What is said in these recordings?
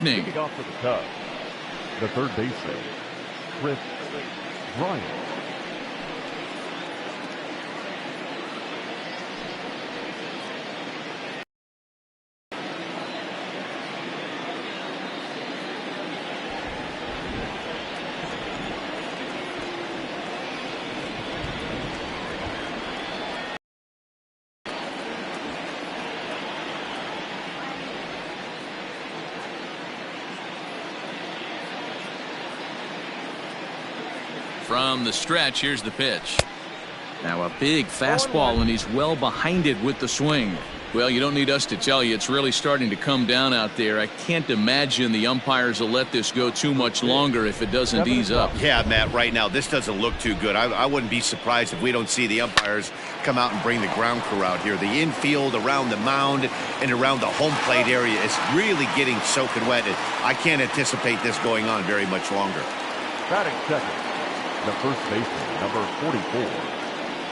Kicking off for the Cubs, the third baseman, Chris Bryant. From the stretch, here's the pitch. Now a big fastball, and he's well behind it with the swing. Well, you don't need us to tell you, it's really starting to come down out there. I can't imagine the umpires will let this go too much longer if it doesn't ease up. Yeah, Matt, right now this doesn't look too good. I wouldn't be surprised if we don't see the umpires come out and bring the ground crew out here. The infield, around the mound, and around the home plate area is really getting soaking wet. I can't anticipate this going on very much longer. Batting second, the first baseman, number 44,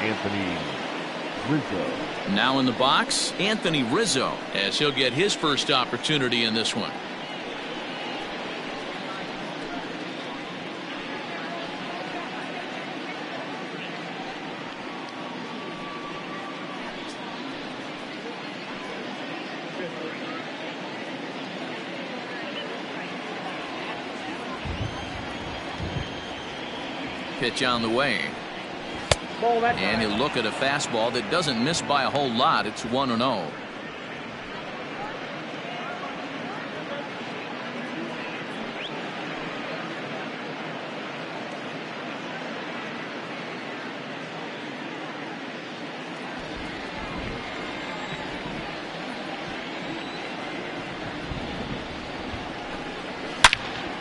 Anthony Rizzo. Now in the box, Anthony Rizzo, as he'll get his first opportunity in this one. Pitch on the way. And he'll look at a fastball that doesn't miss by a whole lot. It's 1-0.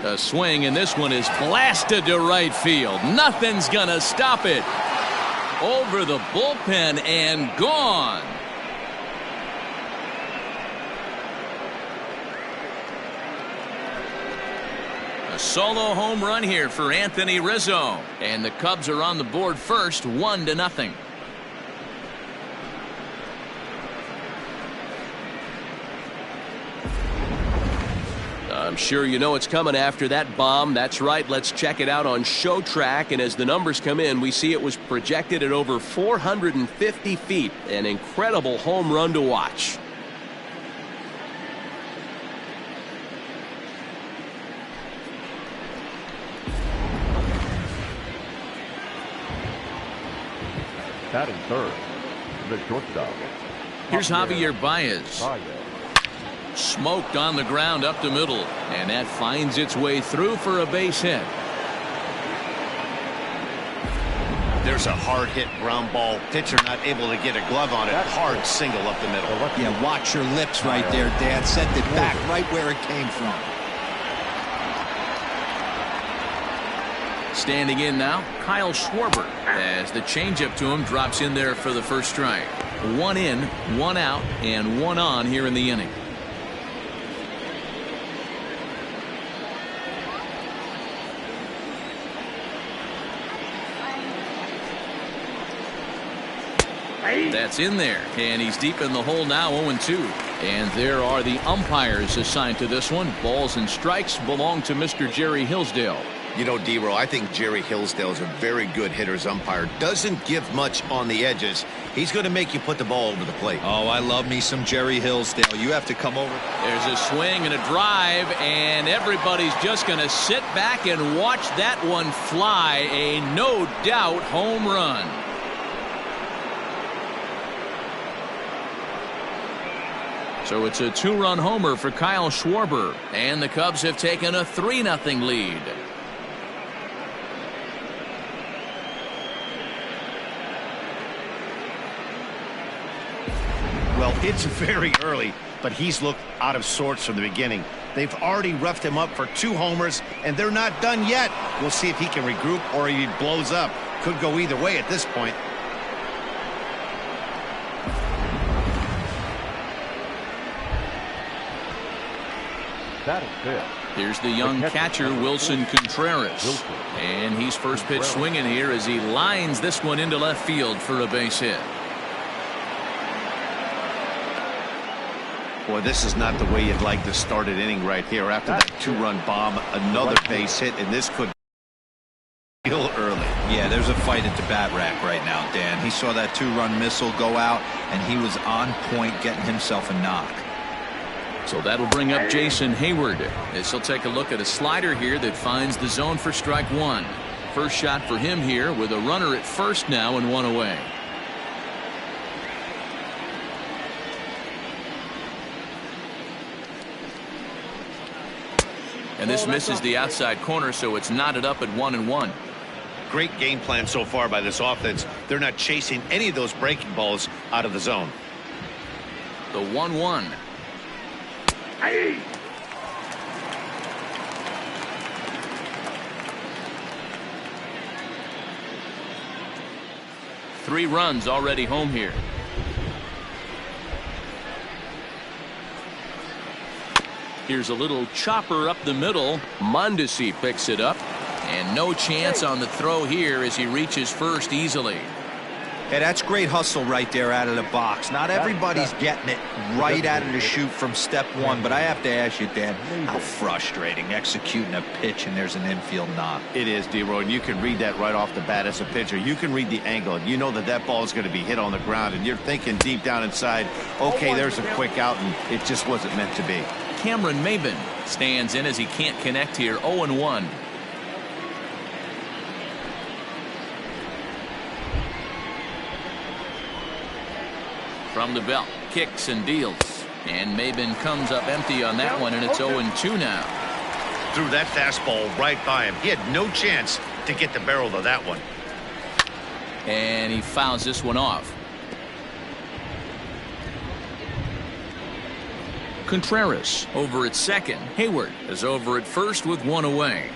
A swing, and this one is blasted to right field. Nothing's gonna stop it. Over the bullpen and gone. A solo home run here for Anthony Rizzo, and the Cubs are on the board first, 1-0. I'm sure you know it's coming after that bomb. That's right. Let's check it out on Show Track. And as the numbers come in, we see it was projected at over 450 feet. An incredible home run to watch. Batting third, the shortstop. Here's Javier Baez. Smoked on the ground up the middle, and that finds its way through for a base hit. There's a hard hit ground ball. Pitcher not able to get a glove on it. Hard single up the middle. Yeah, watch your lips right there, Dad. Sent it back right where it came from. Standing in now, Kyle Schwarber, as the changeup to him drops in there for the first strike. 1 in, 1 out, and 1 on here in the inning. That's in there, and he's deep in the hole now, 0-2. And there are the umpires assigned to this one. Balls and strikes belong to Mr. Jerry Hillsdale. You know, D-Row, I think Jerry Hillsdale is a very good hitter's umpire. Doesn't give much on the edges. He's going to make you put the ball over the plate. Oh, I love me some Jerry Hillsdale. You have to come over. There's a swing and a drive, and everybody's just going to sit back and watch that one fly. A no-doubt home run. So it's a 2-run homer for Kyle Schwarber, and the Cubs have taken a 3-0 lead. Well, it's very early, but he's looked out of sorts from the beginning. They've already roughed him up for 2 homers, and they're not done yet. We'll see if he can regroup or he blows up. Could go either way at this point. Here's the young catcher, Wilson Contreras. And he's first pitch swinging here as he lines this one into left field for a base hit. Boy, this is not the way you'd like to start an inning right here. After that two-run bomb, another base hit, and this could be real early. Yeah, there's a fight at the bat rack right now, Dan. He saw that two-run missile go out, and he was on point getting himself a knock. So that'll bring up Jason Hayward as he'll take a look at a slider here that finds the zone for strike one. First shot for him here with a runner at first now and one away. And this misses the outside corner, so it's knotted up at 1-1. Great game plan so far by this offense. They're not chasing any of those breaking balls out of the zone. The 1-1. Hey. Three runs already home here. Here's a little chopper up the middle. Mondesi picks it up. And no chance on the throw here as he reaches first easily. Hey, that's great hustle right there out of the box. Not everybody's getting it right out of the chute from step one, but I have to ask you, Dan, how frustrating executing a pitch and there's an infield knock. It is, D-Roy, and you can read that right off the bat as a pitcher. You can read the angle, and you know that that ball is going to be hit on the ground, and you're thinking deep down inside, okay, there's a quick out, and it just wasn't meant to be. Cameron Maben stands in as he can't connect here. 0-1. From the belt, kicks and deals. And Maben comes up empty on that one, and it's 0-2 now. Threw that fastball right by him. He had no chance to get the barrel of that one. And he fouls this one off. Contreras over at second. Hayward is over at first with one away.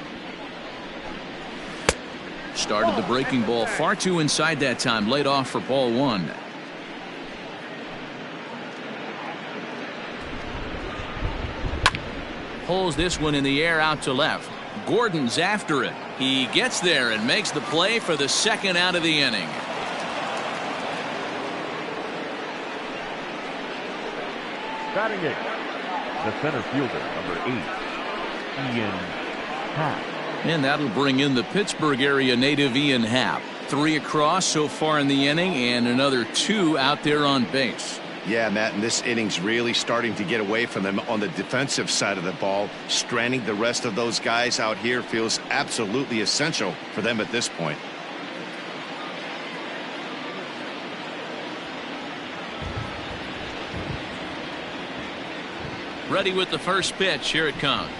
Started the breaking ball far too inside that time. Laid off for ball one. Pulls this one in the air out to left. Gordon's after it. He gets there and makes the play for the second out of the inning. Batting it, the center fielder, number 8, Ian Happ. And that'll bring in the Pittsburgh area native Ian Happ. 3 across so far in the inning, and another 2 out there on base. Yeah, Matt, and this inning's really starting to get away from them on the defensive side of the ball. Stranding the rest of those guys out here feels absolutely essential for them at this point. Ready with the first pitch. Here it comes.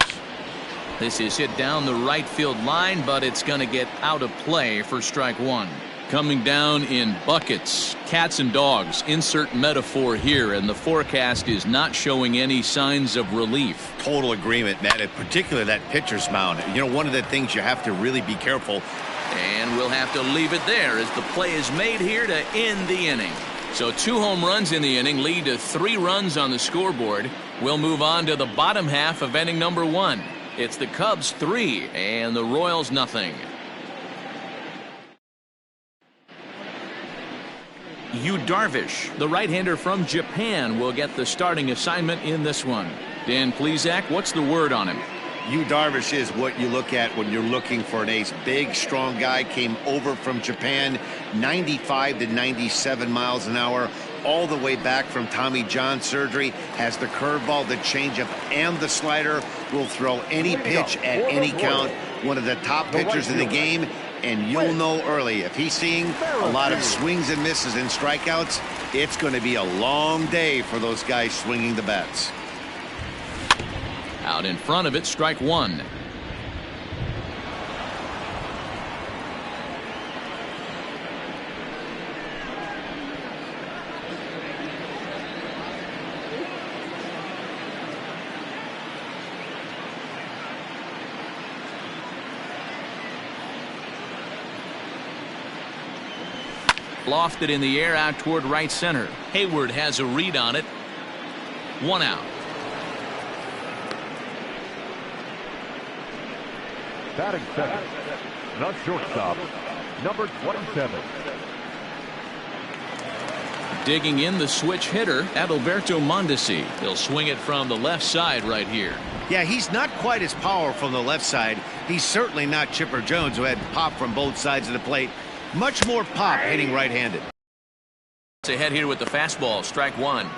This is hit down the right field line, but it's going to get out of play for strike one. Coming down in buckets, cats and dogs, insert metaphor here, and the forecast is not showing any signs of relief. Total agreement, Matt, in particular that pitcher's mound. You know, one of the things you have to really be careful. And we'll have to leave it there as the play is made here to end the inning. So 2 home runs in the inning lead to 3 runs on the scoreboard. We'll move on to the bottom half of inning number 1. It's the Cubs 3 and the Royals nothing. Yu Darvish, the right-hander from Japan, will get the starting assignment in this one. Dan Plesac, what's the word on him? Yu Darvish is what you look at when you're looking for an ace. Big, strong guy, came over from Japan, 95 to 97 miles an hour, all the way back from Tommy John surgery, has the curveball, the changeup, and the slider, will throw any pitch at any count. One of the top pitchers in the game, and you'll know early if he's seeing a lot of swings and misses and strikeouts, it's going to be a long day for those guys swinging the bats. Out in front of it, strike one. Lofted in the air out toward right center. Hayward has a read on it. 1 out. Batting second, the shortstop, number 27. Digging in the switch hitter, Adalberto Mondesi. He'll swing it from the left side right here. Yeah, he's not quite as powerful from the left side. He's certainly not Chipper Jones, who had pop from both sides of the plate. Much more pop hitting right-handed. Ahead here with the fastball, strike one.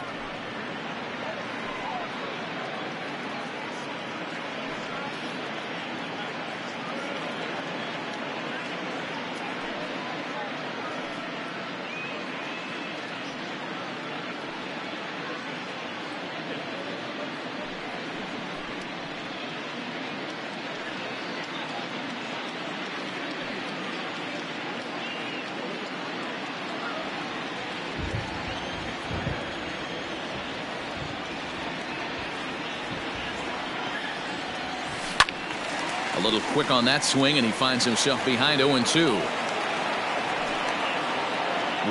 A little quick on that swing, and he finds himself behind 0-2.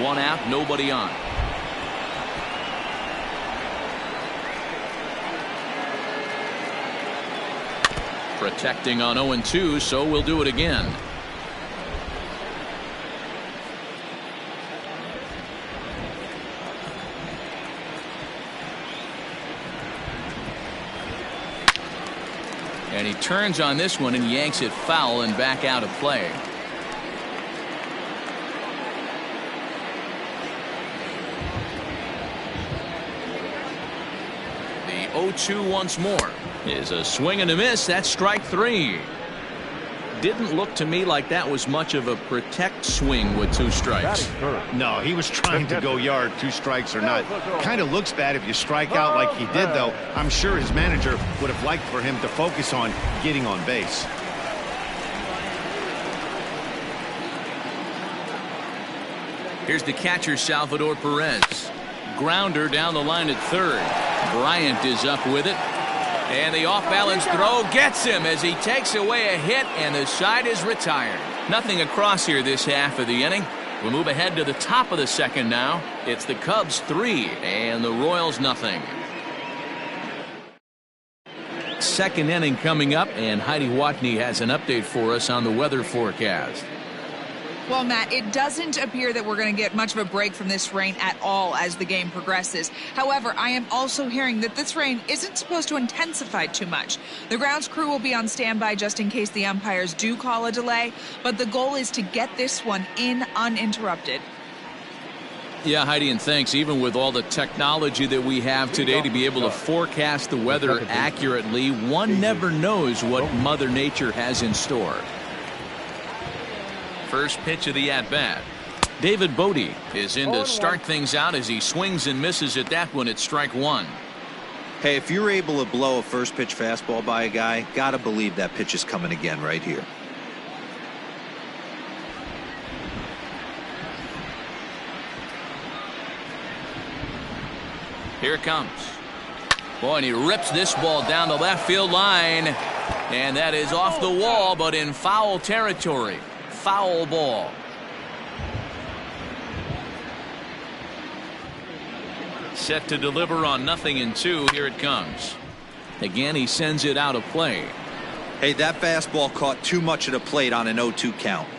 One out, nobody on. Protecting on 0-2, so we'll do it again. And he turns on this one and yanks it foul and back out of play. The 0-2 once more is a swing and a miss. That's strike three. Didn't look to me like that was much of a protect swing with two strikes. No, he was trying to go yard, two strikes or not. Kind of looks bad if you strike out like he did, though. I'm sure his manager would have liked for him to focus on getting on base. Here's the catcher, Salvador Perez. Grounder down the line at third. Bryant is up with it. And the off-balance throw gets him as he takes away a hit, and the side is retired. Nothing across here this half of the inning. We'll move ahead to the top of the second now. It's the Cubs 3 and the Royals nothing. Second inning coming up, and Heidi Watney has an update for us on the weather forecast. Well, Matt, it doesn't appear that we're going to get much of a break from this rain at all as the game progresses. However, I am also hearing that this rain isn't supposed to intensify too much. The grounds crew will be on standby just in case the umpires do call a delay, but the goal is to get this one in uninterrupted. Yeah, Heidi, and thanks. Even with all the technology that we have today to be able to forecast the weather accurately, one never knows what Mother Nature has in store. First pitch of the at-bat. David Bodie is in to start things out as he swings and misses at that one at strike one. Hey, if you're able to blow a first pitch fastball by a guy, gotta believe that pitch is coming again right here. Here it comes. Boy, and he rips this ball down the left field line. And that is off the wall, but in foul territory. Foul ball. Set to deliver on 0-2. Here it comes. Again, he sends it out of play. Hey, that fastball caught too much of the plate on an 0-2 count.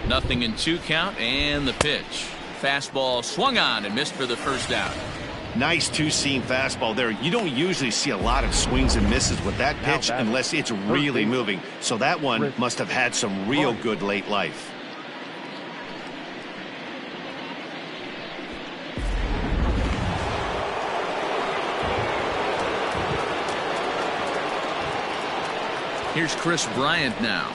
0-2 count, and the pitch. Fastball swung on and missed for the first out. Nice two-seam fastball there. You don't usually see a lot of swings and misses with that pitch unless it's really moving. So that one must have had some real good late life. Here's Chris Bryant now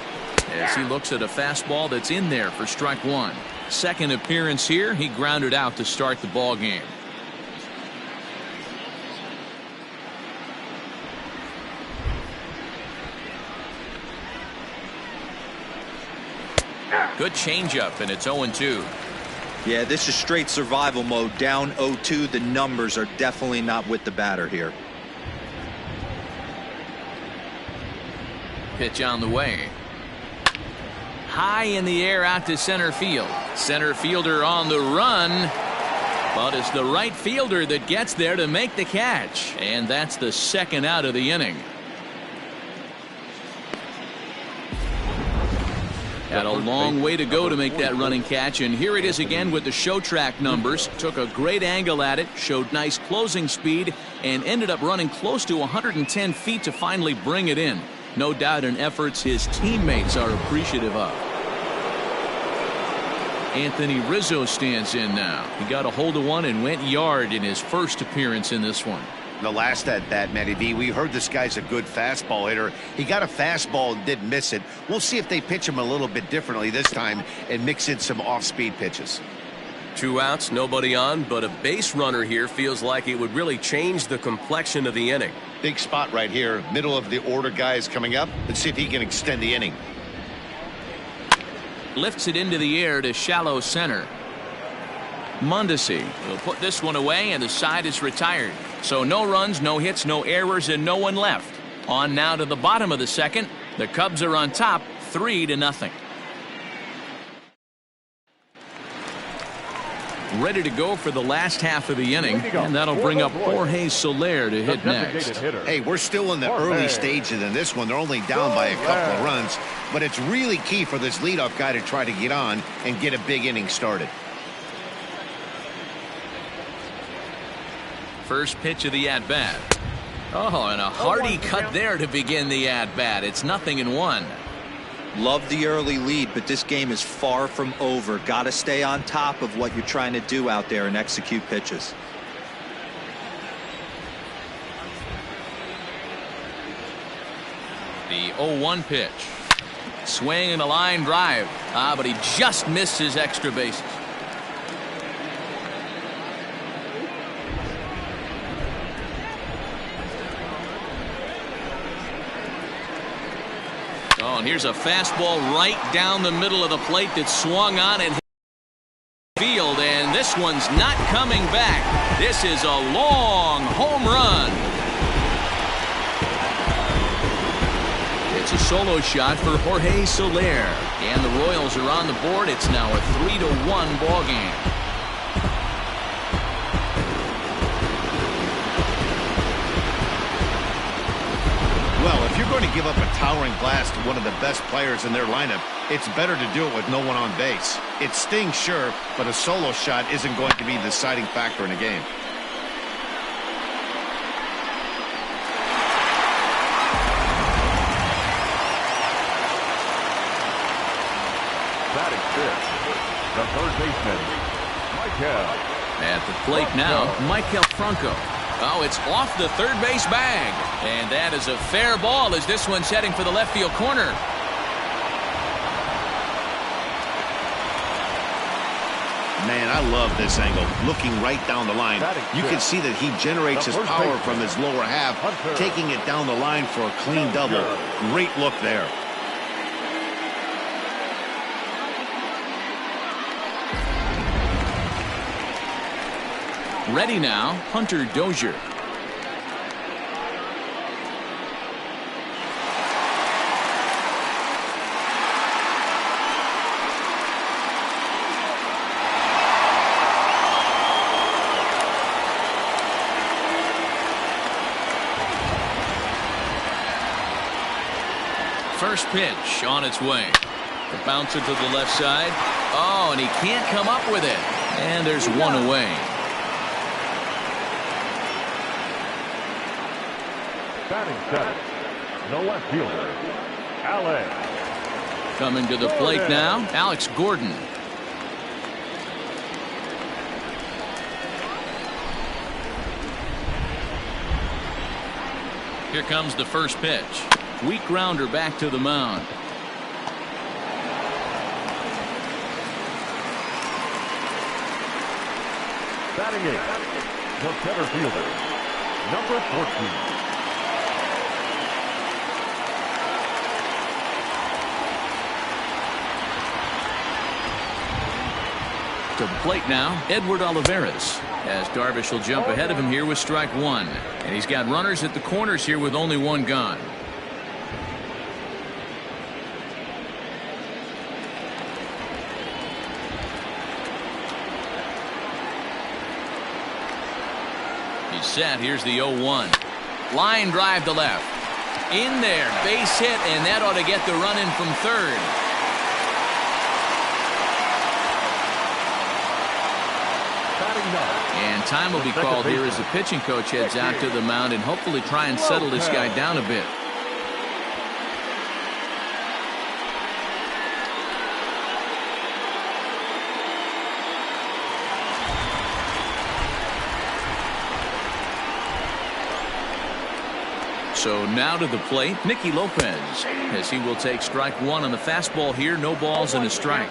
as he looks at a fastball that's in there for strike one. Second appearance here. He grounded out to start the ball game. Good changeup, and it's 0-2. Yeah, this is straight survival mode. Down 0-2. The numbers are definitely not with the batter here. Pitch on the way. High in the air out to center field. Center fielder on the run. But it's the right fielder that gets there to make the catch. And that's the second out of the inning. Had a long way to go to make that running catch, and here it is again with the show track numbers. Took a great angle at it, showed nice closing speed, and ended up running close to 110 feet to finally bring it in. No doubt in efforts his teammates are appreciative of. Anthony Rizzo stands in now. He got a hold of one and went yard in his first appearance in this one. The last at bat, Matty V, we heard this guy's a good fastball hitter. He got a fastball and didn't miss it. We'll see if they pitch him a little bit differently this time and mix in some off-speed pitches. 2 outs, nobody on, but a base runner here feels like it would really change the complexion of the inning. Big spot right here. Middle of the order guy is coming up. Let's see if he can extend the inning. Lifts it into the air to shallow center. Mondesi will put this one away, and the side is retired. So no runs, no hits, no errors, and no one left. On now to the bottom of the second. The Cubs are on top, 3-0. Ready to go for the last half of the inning, and that'll bring up Jorge Soler to hit next. Hey, we're still in the early stages in this one. They're only down by a couple of runs, but it's really key for this leadoff guy to try to get on and get a big inning started. First pitch of the at-bat. Oh, and a hearty cut there to begin the at-bat. It's 0-1. Love the early lead, but this game is far from over. Got to stay on top of what you're trying to do out there and execute pitches. The 0-1 pitch. Swing and a line drive. But he just missed his extra bases. Oh, and here's a fastball right down the middle of the plate that swung on and hit the field, and this one's not coming back. This is a long home run. It's a solo shot for Jorge Soler, and the Royals are on the board. It's now a 3-1 ball game. Well, if you're going to give up a towering blast to one of the best players in their lineup, it's better to do it with no one on base. It stings, sure, but a solo shot isn't going to be the deciding factor in a game. Batting fifth, the third baseman, Michael. At the plate now, Michael Franco. Oh, it's off the third base bag. And that is a fair ball as this one's heading for the left field corner. Man, I love this angle. Looking right down the line, you can see that he generates his power from his lower half, taking it down the line for a clean double. Great look there. Ready now, Hunter Dozier. First pitch on its way. The bouncer to the left side. Oh, and he can't come up with it. And there's one away. Batting seventh, the left fielder, Alex. Coming to the plate now, Alex Gordon. Here comes the first pitch. Weak grounder back to the mound. Batting eighth, the center fielder, number 14. To the plate now, Edward Olivares, as Darvish will jump ahead of him here with strike one. And he's got runners at the corners here with only one gone. He's set. Here's the 0-1. Line drive to left. In there, base hit, and that ought to get the run in from third. And time will be called here as the pitching coach heads out to the mound and hopefully try and settle this guy down a bit. So now to the plate, Nicky Lopez, as he will take strike one on the fastball here. No balls and a strike.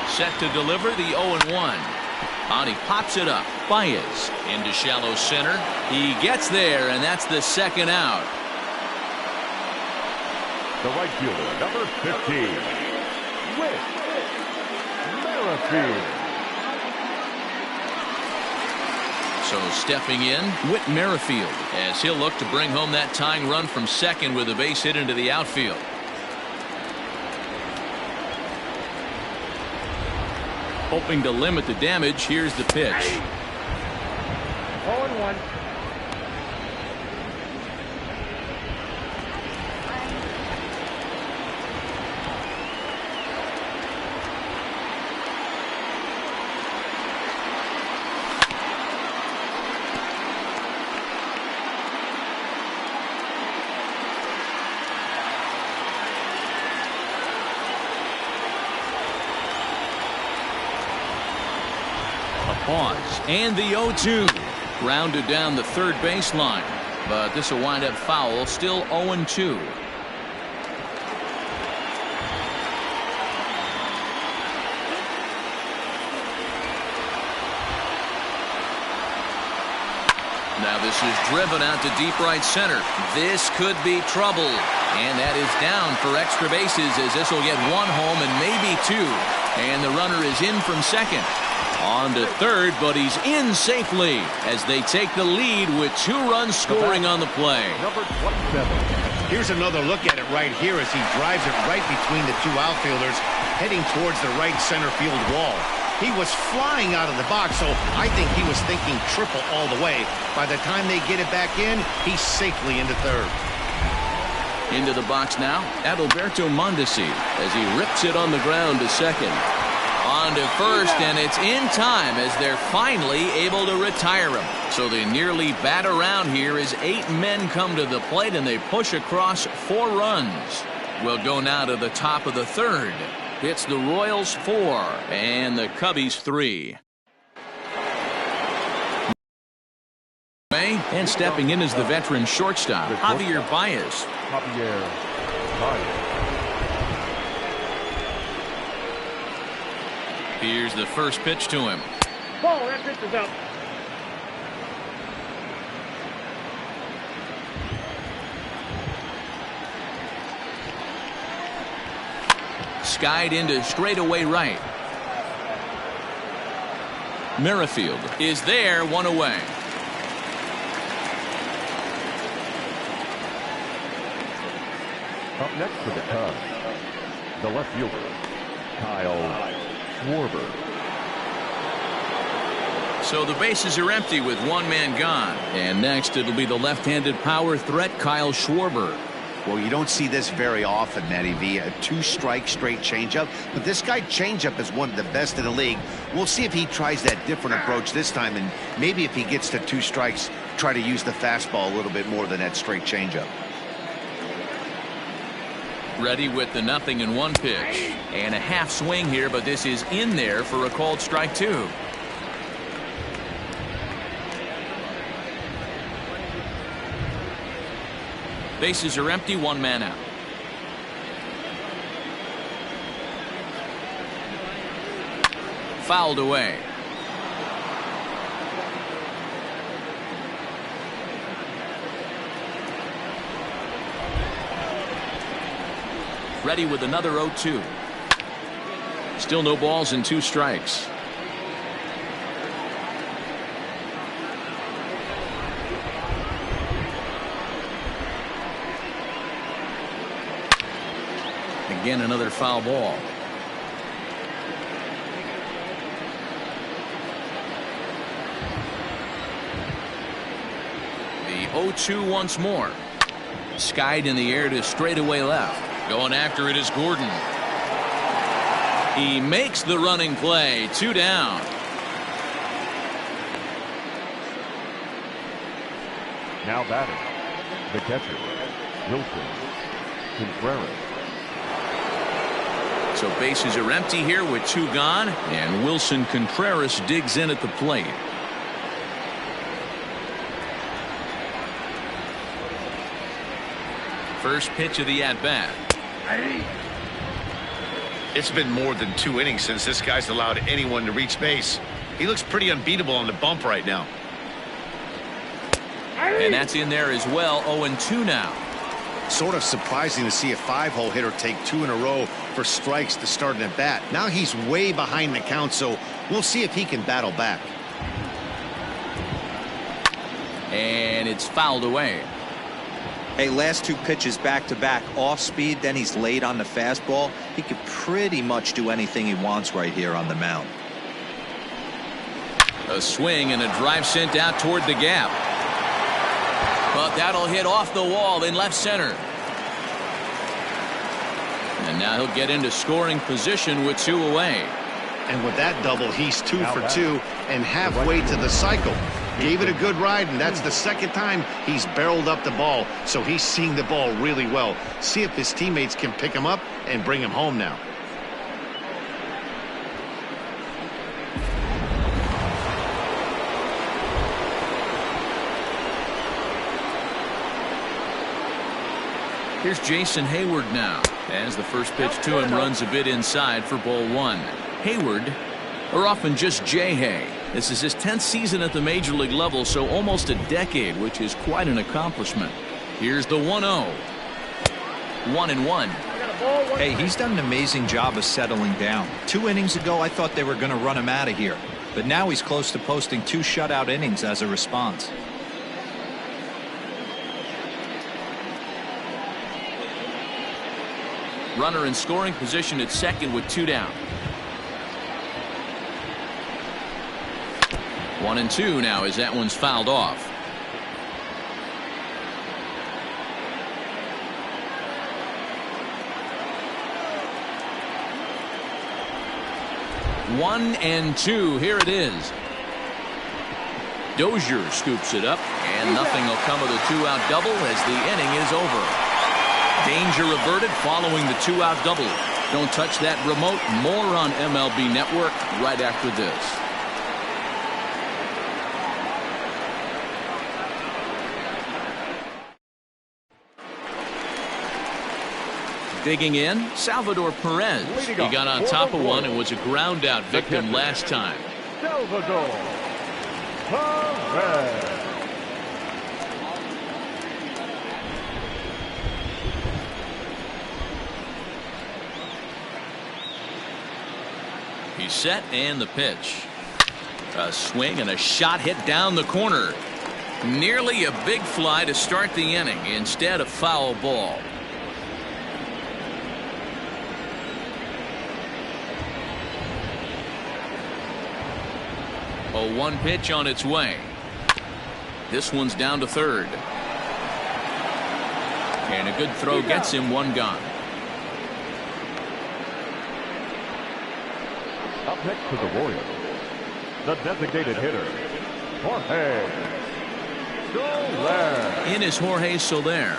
Set to deliver the 0-1. On he pops it up. Baez into shallow center. He gets there, and that's the second out. The right fielder, number 15, Whit Merrifield. So stepping in, Whit Merrifield, as he'll look to bring home that tying run from second with a base hit into the outfield. Hoping to limit the damage, here's the pitch. 0-1. Pause, and the 0-2. Grounded down the third baseline, but this will wind up foul. Still 0-2. Now this is driven out to deep right center. This could be trouble, and that is down for extra bases, as this will get one home and maybe two, and the runner is in from second. On to third, but he's in safely as they take the lead with 2 runs scoring on the play. Number 27. Here's another look at it right here as he drives it right between the 2 outfielders, heading towards the right center field wall. He was flying out of the box, so I think he was thinking triple all the way. By the time they get it back in, he's safely into third. Into the box now, Adalberto Mondesi as he rips it on the ground to second. On to first, and it's in time as they're finally able to retire him. So they nearly bat around here as 8 men come to the plate, and they push across 4 runs. We'll go now to the top of the third. It's the Royals 4 and the Cubbies 3. And stepping in is the veteran shortstop, Javier Baez. Javier Baez. Here's the first pitch to him. Ball, that pitch is out. Skied into straightaway right. Merrifield is there, 1 away. Up next for the Cubs, the left fielder, Kyle Schwarber. So the bases are empty with 1 man gone. And next it'll be the left-handed power threat, Kyle Schwarber. Well, you don't see this very often, Matty V. A 2-strike straight changeup. But this guy changeup is one of the best in the league. We'll see if he tries that different approach this time. And maybe if he gets to 2 strikes, try to use the fastball a little bit more than that straight changeup. Ready with the 0-1 pitch. And a half swing here, but this is in there for a called strike 2. Bases are empty, 1 man out. Fouled away. Ready with another 0-2. Still no balls and 2 strikes. Again, another foul ball. The 0-2 once more. Skied in the air to straightaway left. Going after it is Gordon. He makes the running play. 2 down. Now batting, the catcher, Wilson Contreras. So bases are empty here with 2 gone, and Wilson Contreras digs in at the plate. First pitch of the at-bat. It's been more than 2 innings since this guy's allowed anyone to reach base. He looks pretty unbeatable on the bump right now. And that's in there as well. 0-2 now. Sort of surprising to see a 5-hole hitter take 2 in a row for strikes to start an at-bat. Now he's way behind the count, so we'll see if he can battle back. And it's fouled away. Hey, last 2 pitches back-to-back off speed, then he's late on the fastball. He could pretty much do anything he wants right here on the mound. A swing and a drive sent out toward the gap. But that'll hit off the wall in left center. And now he'll get into scoring position with 2 away. And with that double, he's 2 for 2 and halfway to the cycle. Gave it a good ride, and that's the 2nd time he's barreled up the ball. So he's seeing the ball really well. See if his teammates can pick him up and bring him home now. Here's Jason Hayward now, as the first pitch to him runs a bit inside for ball 1. Hayward, or often just J-Hay. This is his 10th season at the major league level, so almost a decade, which is quite an accomplishment. Here's the 1-0. 1-1. Hey, he's done an amazing job of settling down. 2 innings ago, I thought they were going to run him out of here. But now he's close to posting 2 shutout innings as a response. Runner in scoring position at second with 2 down. 1-2 now as that one's fouled off. One and 2. Here it is. Dozier scoops it up, and nothing will come of the 2-out double as the inning is over. Danger averted following the 2-out double. Don't touch that remote. More on MLB Network right after this. Digging in, Salvador Perez. He got on top of one and was a ground out victim last time. Salvador Perez. He's set and the pitch. A swing and a shot hit down the corner. Nearly a big fly to start the inning. Instead, a foul ball. A 1 pitch on its way. This one's down to third. And a good throw gets him 1 gone. Up next to the Royals, the designated hitter, Jorge Soler. In is Jorge Soler.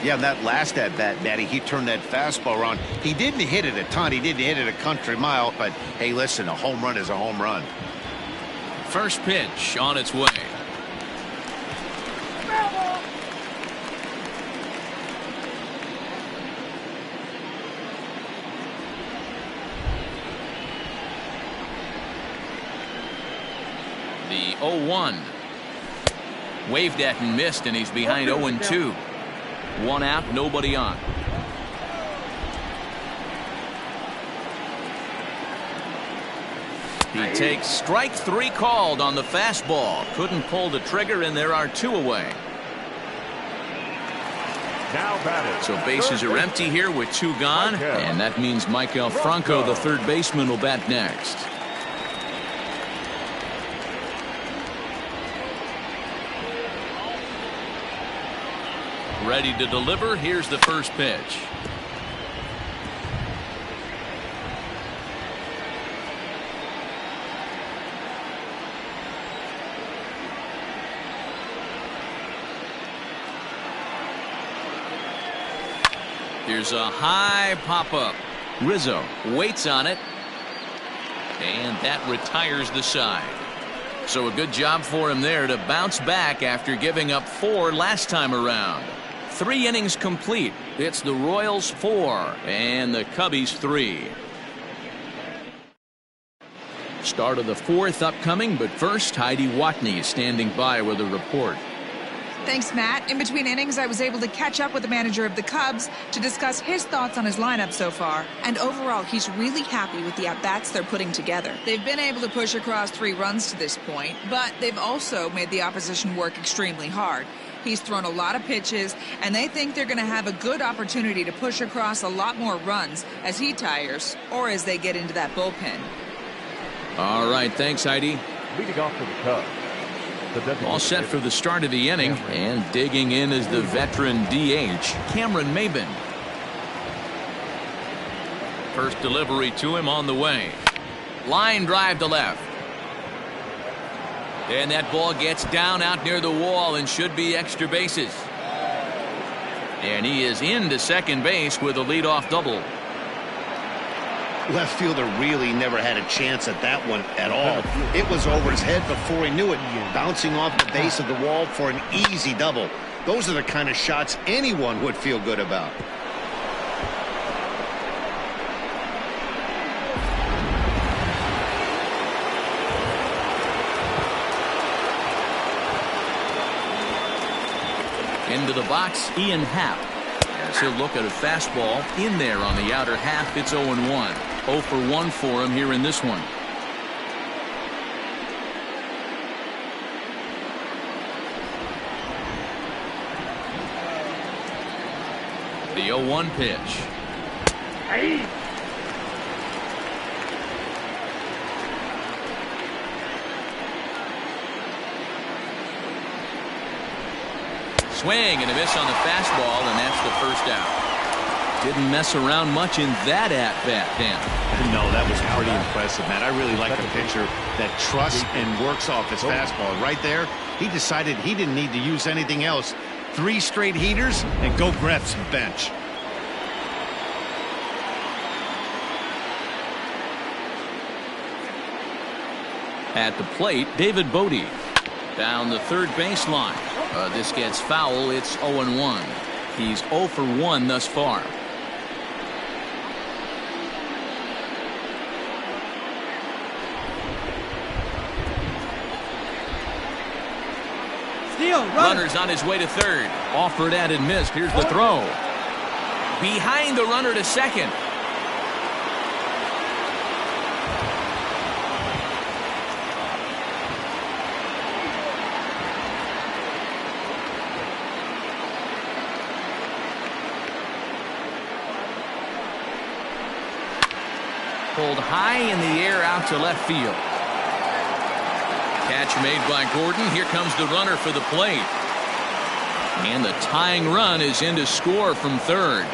Yeah, that last at-bat, Matty, he turned that fastball around. He didn't hit it a ton. He didn't hit it a country mile. But, hey, listen, a home run is a home run. First pitch on its way. The 0-1. Waved at and missed, and he's behind 0-2. 1 out, nobody on. He takes strike 3 called on the fastball. Couldn't pull the trigger, and there are 2 away. Now batted. So bases are empty here with 2 gone, and that means Michael Franco, the third baseman, will bat next. Ready to deliver. Here's the first pitch. Here's a high pop-up. Rizzo waits on it. And that retires the side. So a good job for him there to bounce back after giving up 4 last time around. 3 innings complete. It's the Royals 4 and the Cubbies 3. Start of the 4th upcoming, but first Heidi Watney is standing by with a report. Thanks, Matt. In between innings, I was able to catch up with the manager of the Cubs to discuss his thoughts on his lineup so far. And overall, he's really happy with the at-bats they're putting together. They've been able to push across 3 runs to this point, but they've also made the opposition work extremely hard. He's thrown a lot of pitches, and they think they're going to have a good opportunity to push across a lot more runs as he tires or as they get into that bullpen. All right, thanks, Heidi. Leading off for the Cubs. All set for the start of the inning, and digging in is the veteran DH, Cameron Maben. First delivery to him on the way. Line drive to left. And that ball gets down out near the wall and should be extra bases. And he is into second base with a leadoff double. Left fielder really never had a chance at that one at all. It was over his head before he knew it, bouncing off the base of the wall for an easy double. Those are the kind of shots anyone would feel good about. Into the box, Ian Happ. As he'll look at a fastball in there on the outer half. It's 0-1. 0 for 1 for him here in this one. The 0-1 pitch. Hey. Swing and a miss on the fastball, and that's the first out. Didn't mess around much in that at-bat, Dan. No, that was pretty impressive, man. I really like a pitcher that trusts and works off his fastball. Right there, he decided he didn't need to use anything else. 3 straight heaters and go grab some bench. At the plate, David Bodie. Down the third baseline. This gets foul. It's 0-1. He's 0 for 1 thus far. Runner's on his way to third. Offered at and missed. Here's the throw. Behind the runner to second. Pulled high in the air out to left field. Catch made by Gordon. Here comes the runner for the plate. And the tying run is in to score from third.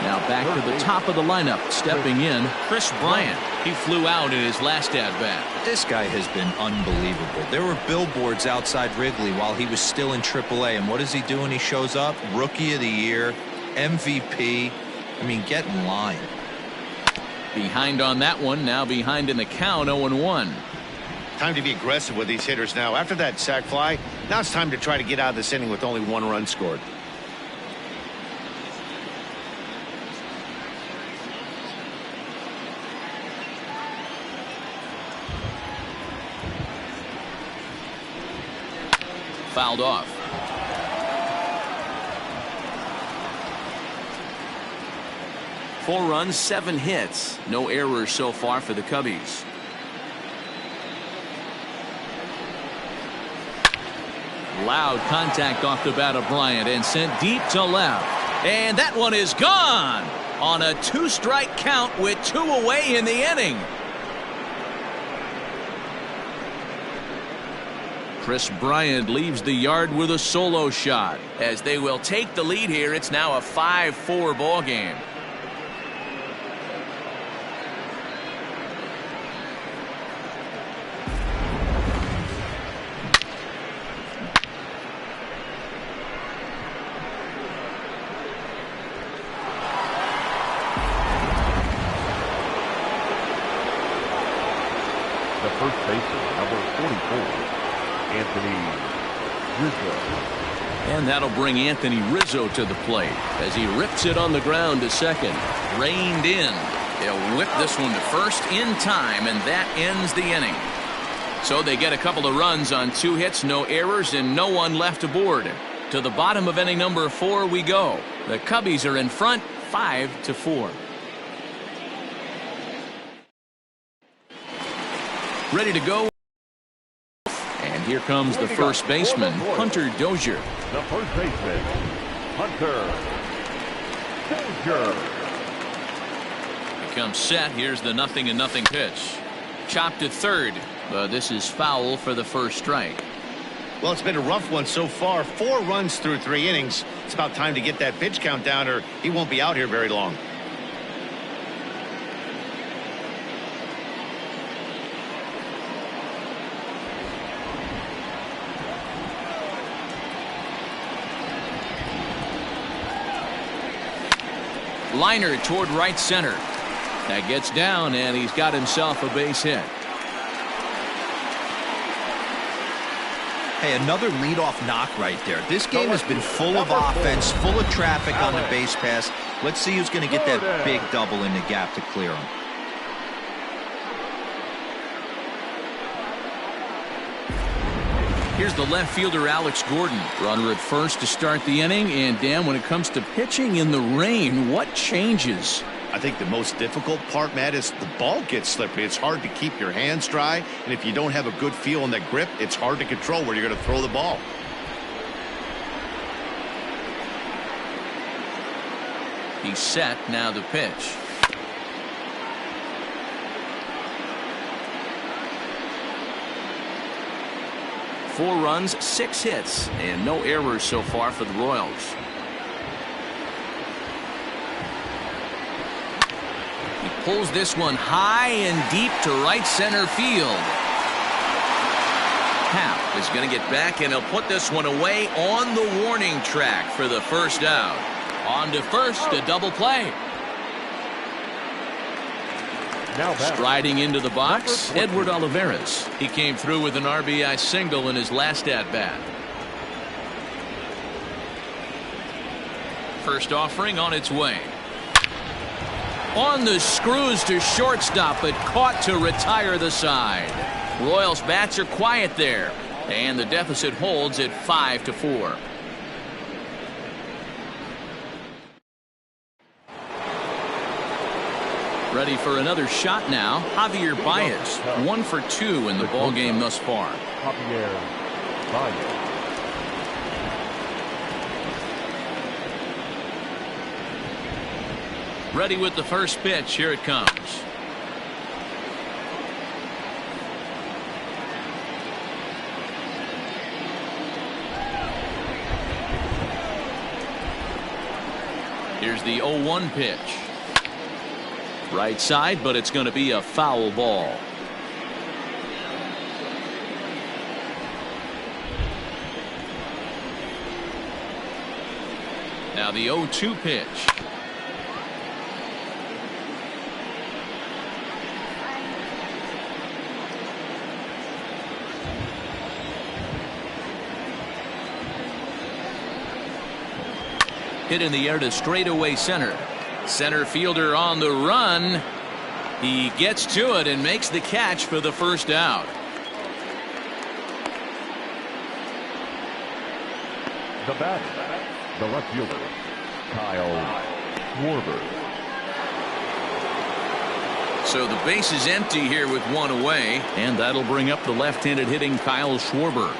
Now back to the top of the lineup. Stepping in, Chris Bryant. He flew out in his last at-bat. This guy has been unbelievable. There were billboards outside Wrigley while he was still in AAA. And what is he doing? He shows up. Rookie of the Year. MVP. I mean, get in line. Behind on that one. Now behind in the count. 0-1. Time to be aggressive with these hitters now. After that sac fly, now it's time to try to get out of this inning with only 1 run scored. Fouled off. Four runs, 7 hits. No errors so far for the Cubbies. Loud contact off the bat of Bryant and sent deep to left. And that one is gone on a 2-strike count with 2 away in the inning. Chris Bryant leaves the yard with a solo shot. As they will take the lead here, it's now a 5-4 ball game. The first baseman, number 44, Anthony Rizzo. And that'll bring Anthony Rizzo to the plate as he rips it on the ground to second. Reined in. They'll whip this one to first in time, and that ends the inning. So they get a couple of runs on 2 hits, no errors, and no one left aboard. To the bottom of inning number 4 we go. The Cubbies are in front, 5-4. Ready to go. And here comes the first baseman, Hunter Dozier. The first baseman, Hunter Dozier. Becomes set. Here's the 0-0 pitch. Chopped to third, but this is foul for the first strike. Well, it's been a rough one so far. 4 runs through 3 innings. It's about time to get that pitch count down, or he won't be out here very long. Liner toward right center. That gets down, and he's got himself a base hit. Hey, another leadoff knock right there. This game has been full of offense, full of traffic on the base pass. Let's see who's going to get that big double in the gap to clear him. Here's the left fielder, Alex Gordon. Runner at first to start the inning. And, Dan, when it comes to pitching in the rain, what changes? I think the most difficult part, Matt, is the ball gets slippery. It's hard to keep your hands dry, and if you don't have a good feel on that grip, it's hard to control where you're going to throw the ball. He's set. Now the pitch. Four runs, 6 hits, and no errors so far for the Royals. He pulls this one high and deep to right center field. Happ is going to get back, and he'll put this one away on the warning track for the first out. On to first, a double play. Striding into the box, Edward Olivares. He came through with an RBI single in his last at-bat. First offering on its way. On the screws to shortstop, but caught to retire the side. Royals bats are quiet there, and the deficit holds at 5-4. Ready for another shot now. Javier Baez, 1 for 2 in the ball game thus far. Javier Baez. Ready with the first pitch. Here it comes. Here's the 0-1 pitch. Right side, but it's going to be a foul ball. Now the 0-2 pitch. Hit in the air to straightaway center. Center fielder on the run. He gets to it and makes the catch for the first out. The batter, the left fielder, Kyle Schwarber. So the base is empty here with 1 away, and that'll bring up the left-handed hitting Kyle Schwarber.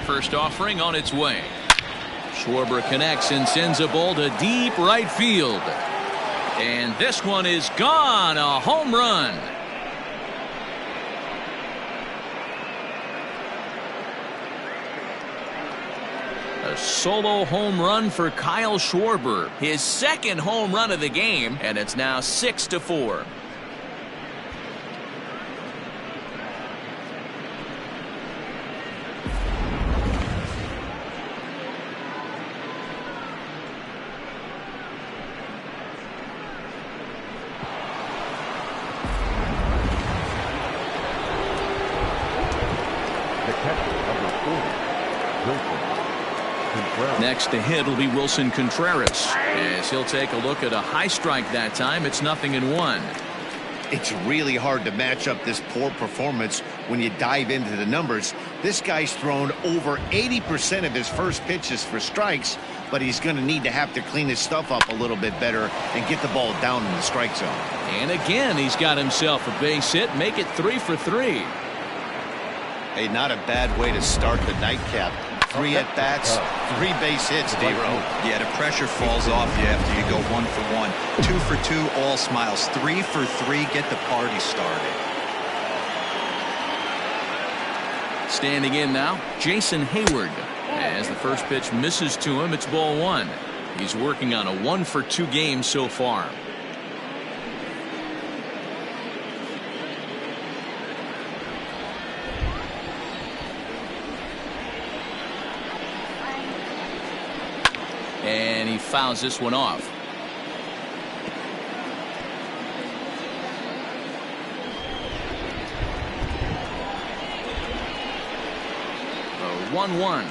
First offering on its way. Schwarber connects and sends a ball to deep right field. And this one is gone. A home run. A solo home run for Kyle Schwarber. His second home run of the game, and it's now 6-4. Next to hit will be Wilson Contreras, as he'll take a look at a high strike that time. It's 0-1. It's really hard to match up this poor performance when you dive into the numbers. This guy's thrown over 80% of his first pitches for strikes, but he's going to need to have to clean his stuff up a little bit better and get the ball down in the strike zone. And again, he's got himself a base hit, make it 3 for 3. Hey, not a bad way to start the nightcap. 3 at-bats, 3 base hits, D-Row. Yeah, the pressure falls off you after you go 1 for 1. 2 for 2, all smiles. 3 for 3, get the party started. Standing in now, Jason Hayward. As the first pitch misses to him, it's ball 1. He's working on a 1 for 2 game so far. And he fouls this one off. A 1-1.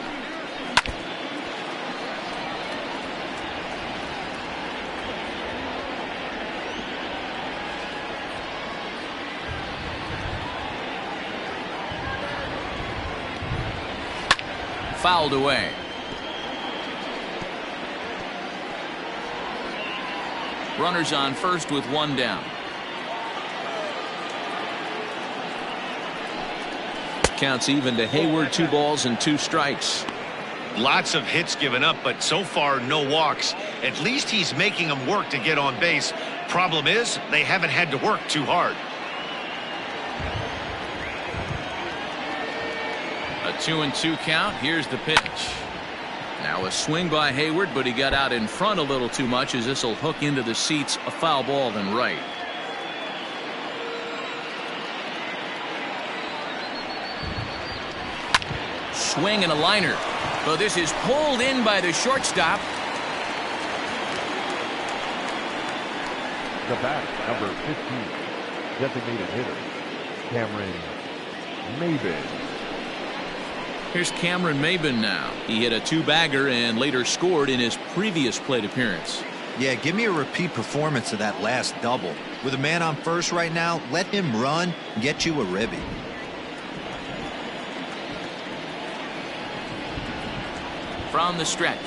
Fouled away. Runners on first with 1 down. Counts even to Hayward. 2 balls and 2 strikes. Lots of hits given up, but so far no walks. At least he's making them work to get on base. Problem is, they haven't had to work too hard. A 2-2 count. Here's the pitch. Now a swing by Hayward, but he got out in front a little too much, as this will hook into the seats. A foul ball then right. Swing and a liner. But this is pulled in by the shortstop. The bat, number 15, designated hitter, Cameron Maybin. Here's Cameron Maybin now. He hit a 2-bagger and later scored in his previous plate appearance. Yeah, give me a repeat performance of that last double. With a man on first right now, let him run and get you a ribby. From the stretch.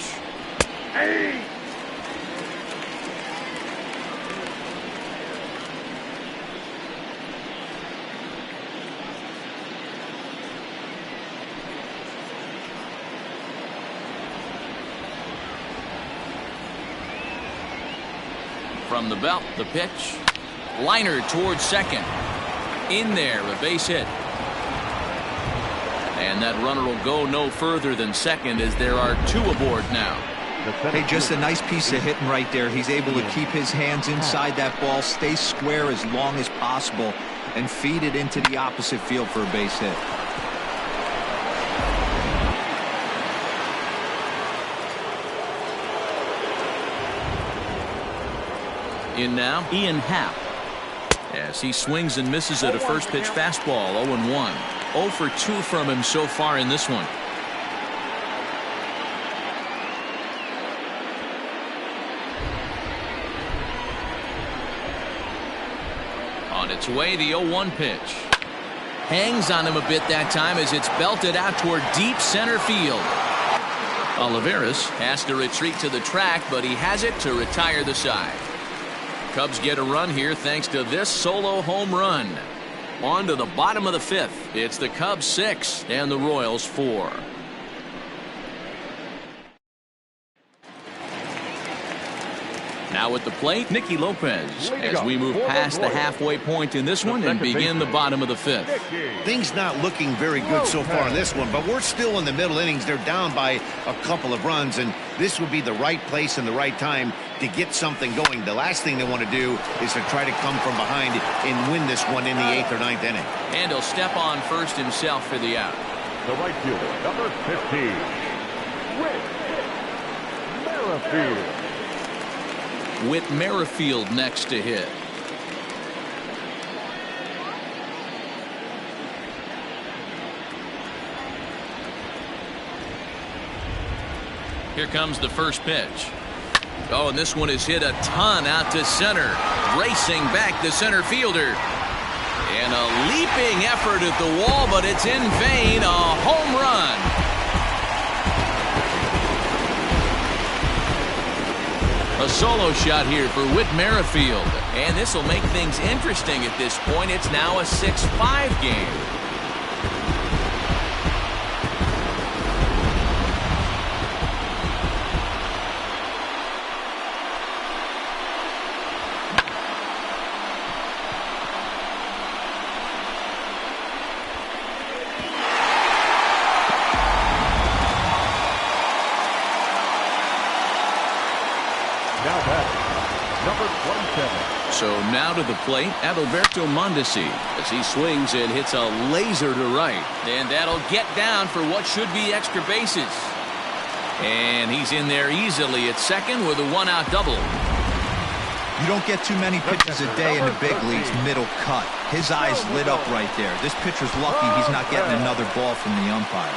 Hey! From the belt, the pitch. Liner towards second. In there, a base hit. And that runner will go no further than second, as there are 2 aboard now. Hey, just a nice piece of hitting right there. He's able to keep his hands inside that ball, stay square as long as possible, and feed it into the opposite field for a base hit. In now, Ian Happ. As he swings and misses at a first pitch fastball. 0-1. 0 for 2 from him so far in this one. On its way, the 0-1 pitch. Hangs on him a bit that time as it's belted out toward deep center field. Olivares has to retreat to the track, but he has it to retire the side. Cubs get a run here thanks to this solo home run. On to the bottom of the 5th. It's the Cubs 6 and the Royals 4. Now at the plate, Nicky Lopez, as we move past the halfway point in this one and begin the bottom of the fifth. Things not looking very good so far in this one, but we're still in the middle innings. They're down by a couple of runs, and this would be the right place and the right time to get something going. The last thing they want to do is to try to come from behind and win this one in the 8th or 9th inning. And he'll step on first himself for the out. The right fielder, number 15, Merrifield. Whit Merrifield next to hit. Here comes the first pitch. Oh, and this one is hit a ton out to center. Racing back the center fielder. And a leaping effort at the wall, but it's in vain. A home run. A solo shot here for Whit Merrifield. And this will make things interesting at this point. It's now a 6-5 game. So now to the plate, Adalberto Mondesi, as he swings and hits a laser to right. And that'll get down for what should be extra bases. And he's in there easily at second with a one-out double. You don't get too many pitches a day in the big leagues middle cut. His eyes lit up right there. This pitcher's lucky he's not getting another ball from the umpire.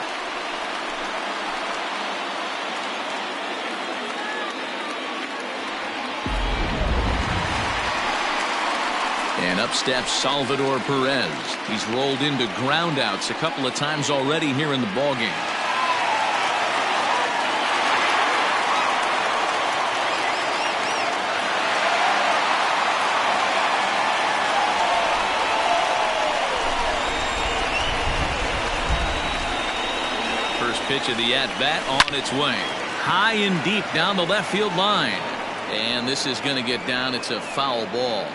And up steps Salvador Perez. He's rolled into groundouts a couple of times already here in the ballgame. First pitch of the at-bat on its way. High and deep down the left field line. And this is going to get down. It's a foul ball.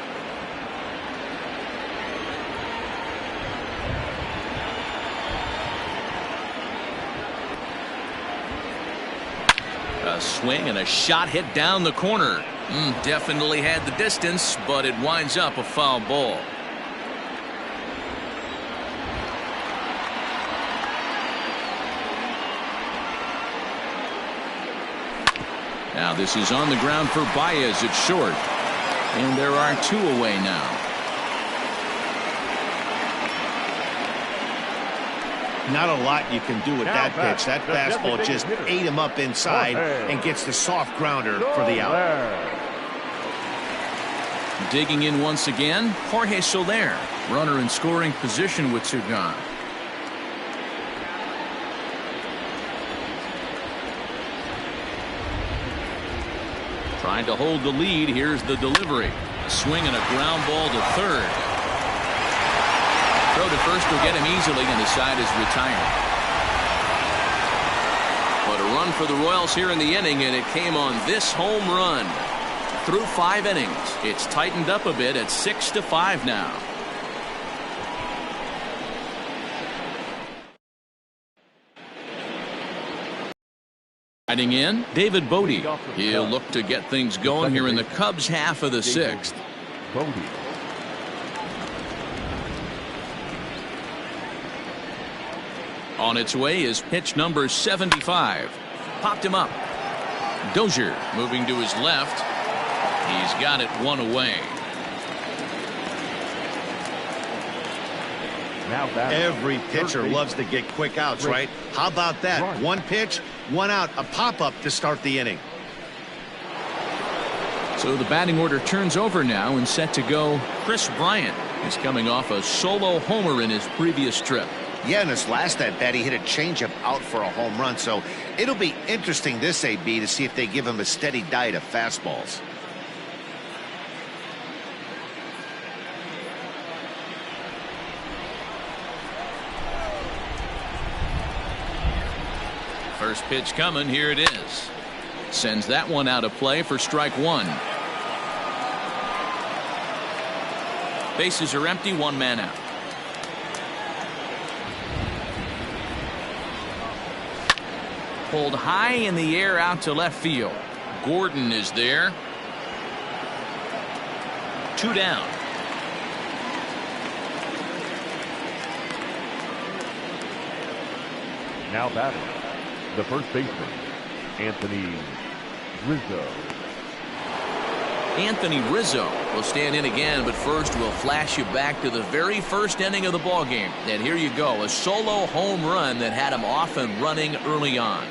A swing and a shot hit down the corner. Definitely had the distance, but it winds up a foul ball. Now this is on the ground for Baez at short. And there are two away now. Not a lot you can do with that pitch. That fastball just ate him up inside and gets the soft grounder for the out. Digging in once again, Jorge Soler, runner in scoring position with two gone. Trying to hold the lead. Here's the delivery. A swing and a ground ball to third. Throw to first will get him easily, and the side is retired. But a run for the Royals here in the inning, and it came on this home run. Through 5 innings, it's tightened up a bit at 6-5 now. Riding in, David Bodie. He'll look to get things going here in the Cubs' half of the 6th. Bodie. On its way is pitch number 75. Popped him up. Dozier moving to his left. He's got it one away. Every pitcher loves to get quick outs, right? How about that? One pitch, one out, a pop-up to start the inning. So the batting order turns over now and set to go. Chris Bryant is coming off a solo homer in his previous trip. Yeah, in his last at-bat, he hit a changeup out for a home run. So it'll be interesting this AB to see if they give him a steady diet of fastballs. First pitch coming. Here it is. Sends that one out of play for strike one. Bases are empty, one man out. Pulled high in the air out to left field. Gordon is there. 2 down. Now batting, the first baseman, Anthony Rizzo. Anthony Rizzo will stand in again, but first we'll flash you back to the very first inning of the ball game. And here you go, a solo home run that had him off and running early on.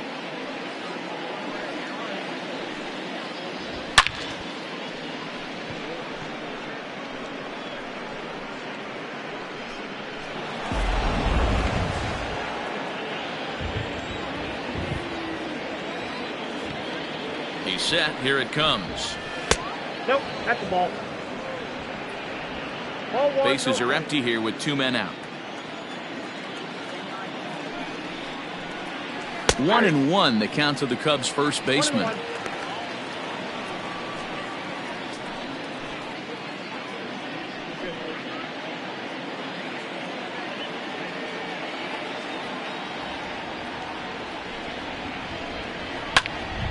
He's set. Here it comes. Nope, that's the ball. Ball one, Bases no. are empty here with 2 men out. 1-1 the count to the Cubs first baseman. 1-1.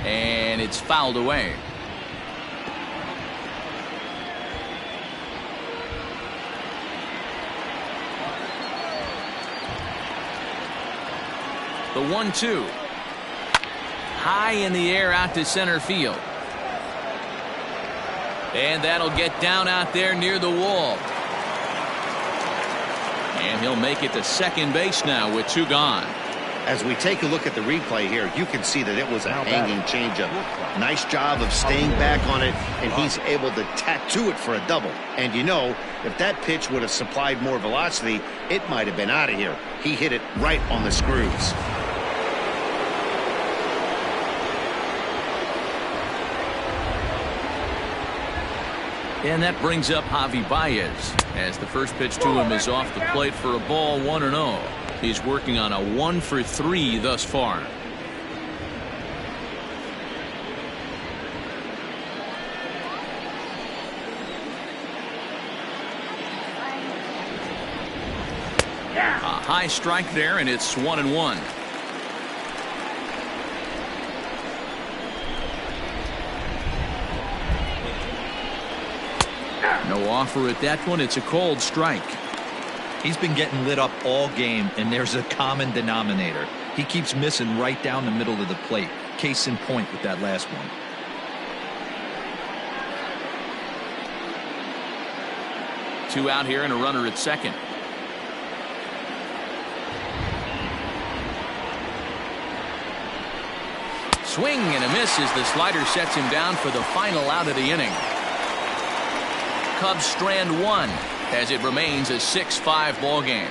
And it's fouled away. The 1-2. High in the air out to center field. And that'll get down out there near the wall. And he'll make it to second base now with 2 gone. As we take a look at the replay here, you can see that it was a hanging changeup. Nice job of staying back on it, and he's able to tattoo it for a double. And you know, if that pitch would have supplied more velocity, it might have been out of here. He hit it right on the screws. And that brings up Javi Baez as the first pitch to him is off the plate for a ball, 1-0. He's working on a 1-for-3 thus far. A high strike there, and it's 1-1. No offer at that one. It's a cold strike. He's been getting lit up all game, and there's a common denominator. He keeps missing right down the middle of the plate. Case in point with that last one. Two out here and a runner at second. Swing and a miss as the slider sets him down for the final out of the inning. Cubs strand one as it remains a 6-5 ball game.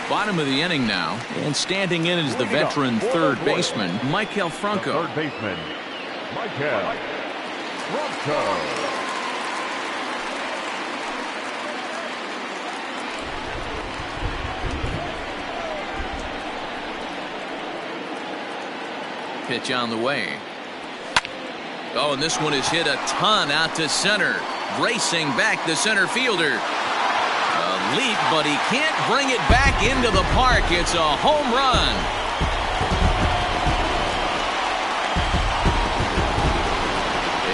Bottom of the inning now, and standing in is the veteran third baseman, Maikel Franco. Third baseman, Maikel Franco. Pitch on the way. Oh, and this one is hit a ton out to center. Racing back the center fielder. A leap, but he can't bring it back into the park. It's a home run.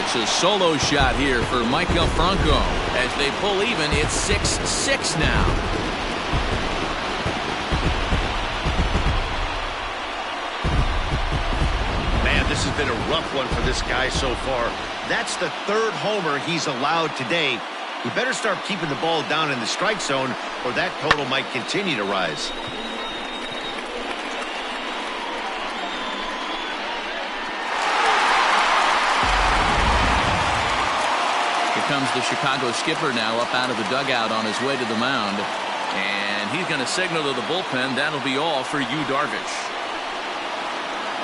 It's a solo shot here for Maikel Franco. As they pull even, it's 6-6 now. This has been a rough one for this guy so far. That's the third homer he's allowed today. He better start keeping the ball down in the strike zone, or that total might continue to rise. Here comes the Chicago skipper now up out of the dugout on his way to the mound. And he's going to signal to the bullpen. That'll be all for Yu Darvish.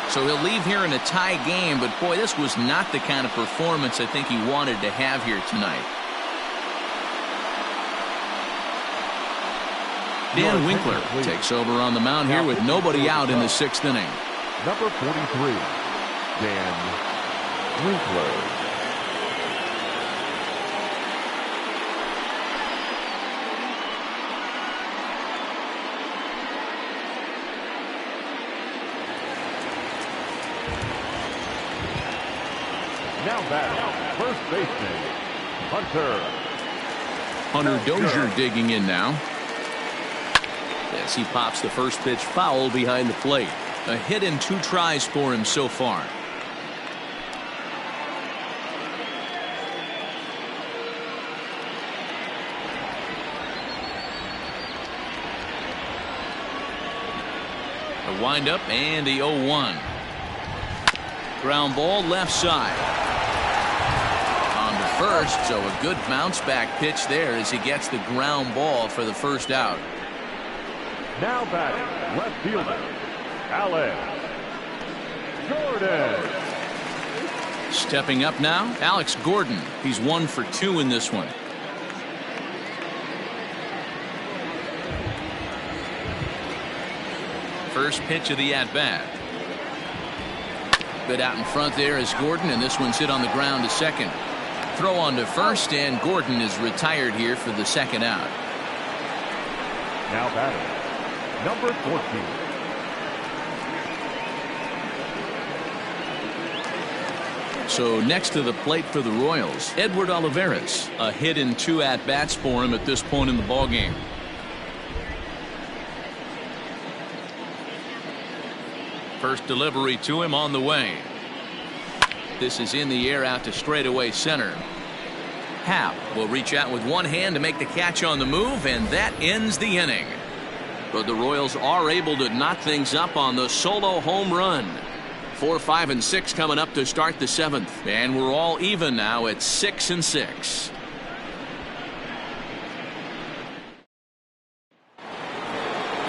So he'll leave here in a tie game, but boy, this was not the kind of performance I think he wanted to have here tonight. Dan Winkler takes over on the mound here with nobody out in the 6th inning. Number 43, Dan Winkler. Now back, first baseman, Hunter Dozier digging in now. As he pops the first pitch foul behind the plate. A hit in 2 tries for him so far. A windup and the 0-1. Ground ball left side. On to first, so a good bounce back pitch there as he gets the ground ball for the first out. Now batting, left fielder, Alex Gordon. Stepping up now, Alex Gordon. He's 1 for 2 in this one. First pitch of the at-bat. Bit out in front there is Gordon, and this one's hit on the ground to second. Throw on to first, and Gordon is retired here for the second out. Now batting, number 14. So next to the plate for the Royals, Edward Olivares. A hit in 2 at-bats for him at this point in the ballgame. First delivery to him on the way. This is in the air out to straightaway center. Happ will reach out with one hand to make the catch on the move, and that ends the inning. But the Royals are able to knock things up on the solo home run. 4, 5, and 6 coming up to start the 7th. And we're all even now at 6 and 6.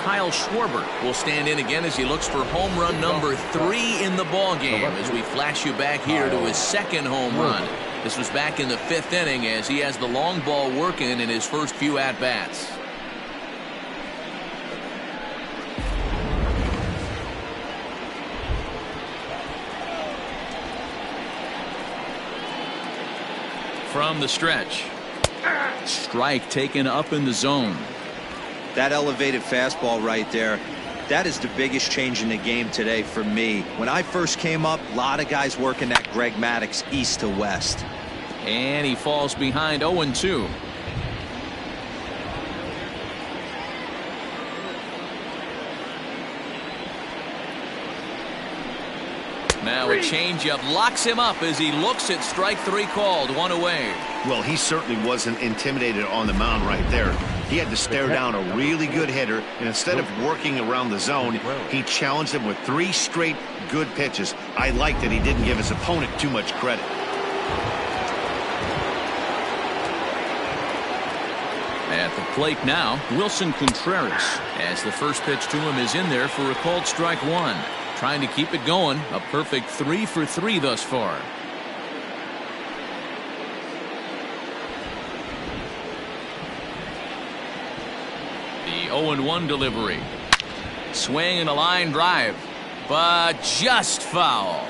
Kyle Schwarber will stand in again as he looks for home run number 3 in the ball game as we flash you back here to his 2nd home run. This was back in the 5th inning as he has the long ball working in his first few at-bats. From the stretch. Strike taken up in the zone. That elevated fastball right there, that is the biggest change in the game today for me. When I first came up, a lot of guys working that Greg Maddux east to west. And he falls behind 0-2. Now a changeup locks him up as he looks at strike 3 called. 1 away. Well, he certainly wasn't intimidated on the mound right there. He had to stare down a really good hitter, and instead of working around the zone, he challenged him with 3 straight good pitches. I like that he didn't give his opponent too much credit. At the plate now, Wilson Contreras, as the first pitch to him is in there for a called strike 1. Trying to keep it going. A perfect 3 for 3 thus far. The 0-1 delivery. Swing and a line drive, but just foul.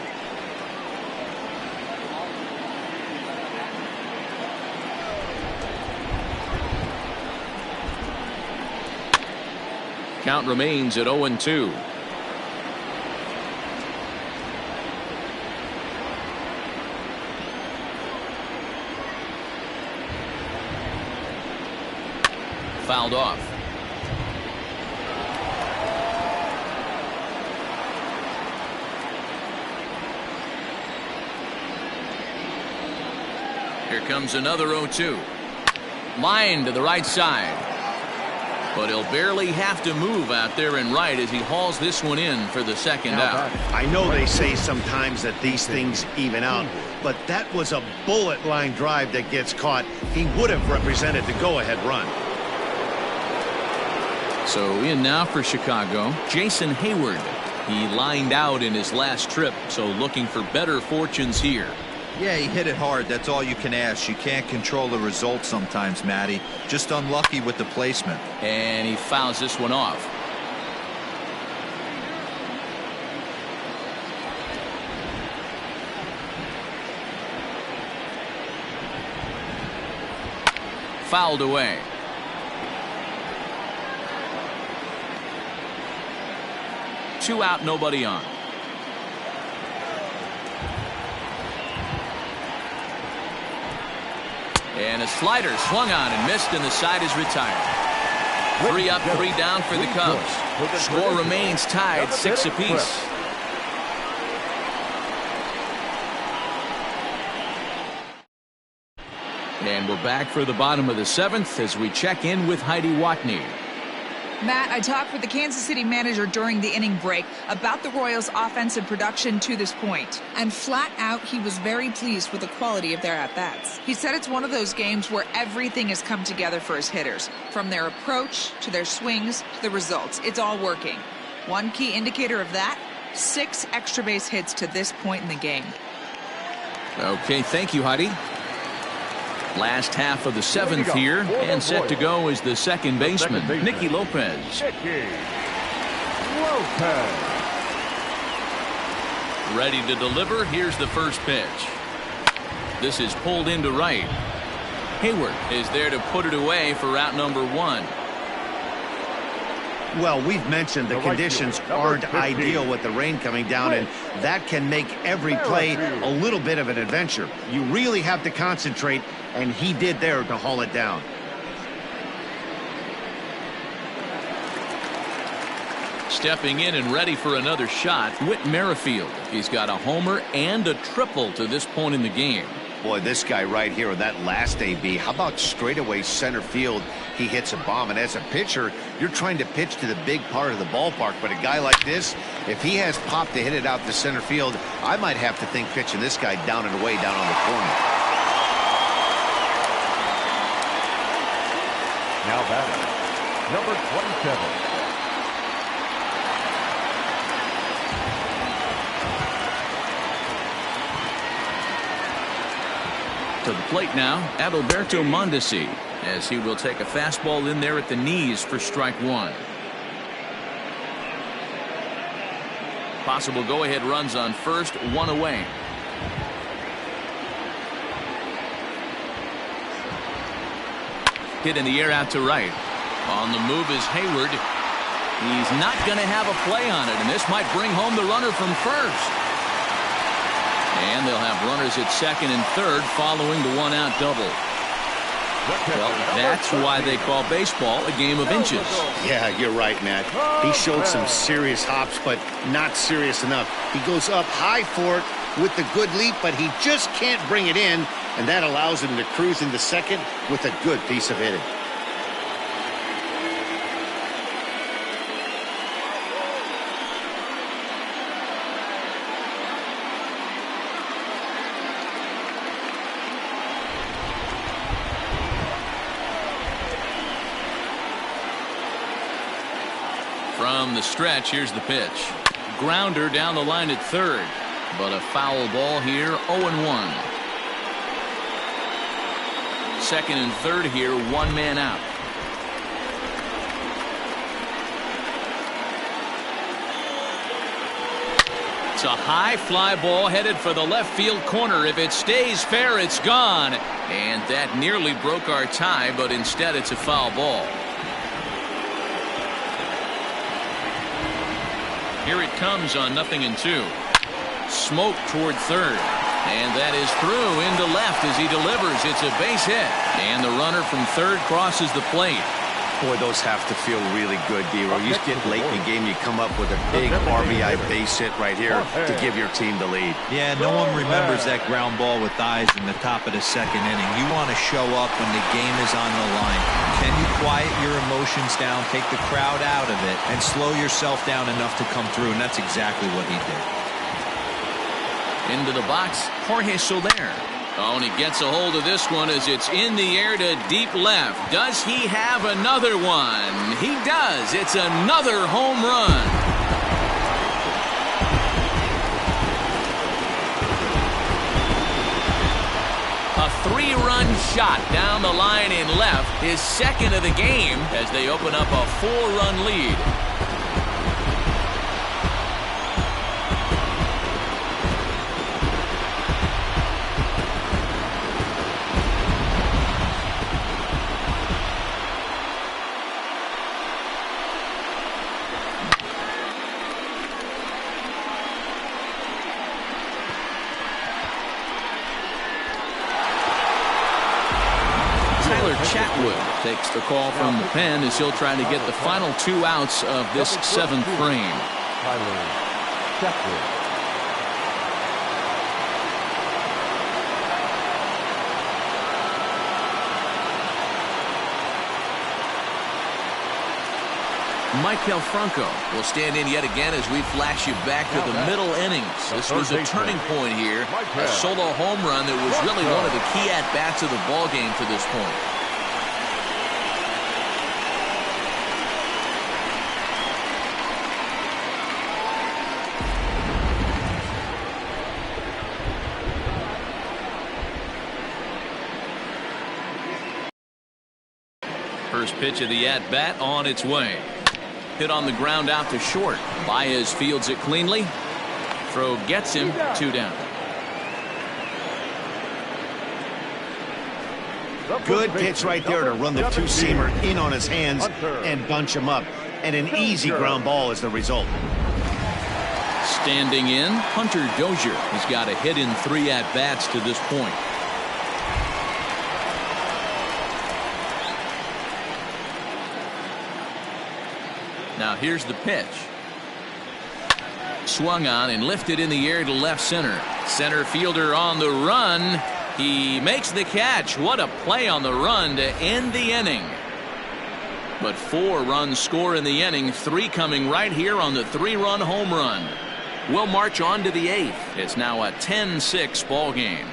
Count remains at 0-2. Fouled off. Here comes another 0-2. Line to the right side. But he'll barely have to move out there in right as he hauls this one in for the second out. I know they say sometimes that these things even out, but that was a bullet line drive that gets caught. He would have represented the go-ahead run. So in now for Chicago, Jason Hayward. He lined out in his last trip, so looking for better fortunes here. Yeah, he hit it hard. That's all you can ask. You can't control the result sometimes, Matty. Just unlucky with the placement. And he fouls this one off. Fouled away. Two out, nobody on. And a slider swung on and missed, and the side is retired. 3 up, 3 down for the Cubs. Score remains tied, 6 apiece. And we're back for the bottom of the 7th as we check in with Heidi Watney. Matt, I talked with the Kansas City manager during the inning break about the Royals' offensive production to this point. And flat out, he was very pleased with the quality of their at-bats. He said it's one of those games where everything has come together for his hitters. From their approach, to their swings, to the results. It's all working. One key indicator of that, 6 extra base hits to this point in the game. Okay, thank you, Heidi. Last half of the 7th here, and set to go is the second baseman, Nicky Lopez. Ready to deliver. Here's the first pitch. This is pulled into right. Hayward is there to put it away for out number 1. Well, we've mentioned the conditions aren't ideal with the rain coming down, and that can make every play a little bit of an adventure. You really have to concentrate, and he did there to haul it down. Stepping in and ready for another shot, Whit Merrifield. He's got a homer and a triple to this point in the game. Boy, this guy right here in that last AB, how about straightaway center field? He hits a bomb, and as a pitcher, you're trying to pitch to the big part of the ballpark, but a guy like this, if he has pop to hit it out to center field, I might have to think pitching this guy down and away down on the corner. Now batting, number 27. To the plate now, Adalberto Mondesi, as he will take a fastball in there at the knees for strike 1. Possible go-ahead runs on first, 1 away. Hit in the air out to right. On the move is Hayward. He's not going to have a play on it, and this might bring home the runner from first. And they'll have runners at second and third following the 1-out double. Well, that's why they call baseball a game of inches. Yeah, you're right, Matt. He showed some serious hops, but not serious enough. He goes up high for it with the good leap, but he just can't bring it in, and that allows him to cruise into second with a good piece of hitting. From the stretch, here's the pitch. Grounder down the line at third, but a foul ball here, 0-1. Second and third here, 1 man out. It's a high fly ball headed for the left field corner. If it stays fair, it's gone. And that nearly broke our tie, but instead it's a foul ball. Here it comes on 0-2. Smoke toward third. And that is through into left as he delivers. It's a base hit. And the runner from third crosses the plate. Boy, those have to feel really good, D-Roy. You get late in the game, you come up with a big RBI base hit right here to give your team the lead. Yeah, no one remembers that ground ball with eyes in the top of the second inning. You want to show up when the game is on the line. Can you quiet your emotions down, take the crowd out of it, and slow yourself down enough to come through? And that's exactly what he did. Into the box, Jorge Soler. Oh, and he gets a hold of this one as it's in the air to deep left. Does he have another one? He does. It's another home run. 3-run shot down the line in left, his second of the game as they open up a 4-run lead. Takes the call from the pen as he'll try to get the final 2 outs of this 7th frame. Michael Franco will stand in yet again as we flash you back to the middle innings. This was a turning point here. A solo home run that was really one of the key at-bats of the ball game to this point. First pitch of the at-bat on its way. Hit on the ground out to short. Baez fields it cleanly. Throw gets him. 2 down. Good pitch right there to run the 2-seamer in on his hands and bunch him up. And an easy ground ball is the result. Standing in, Hunter Dozier. He's got a hit in 3 at-bats to this point. Now here's the pitch. Swung on and lifted in the air to left center. Center fielder on the run. He makes the catch. What a play on the run to end the inning. But 4 runs score in the inning, 3 coming right here on the 3-run home run. We'll march on to the 8th. It's now a 10-6 ball game.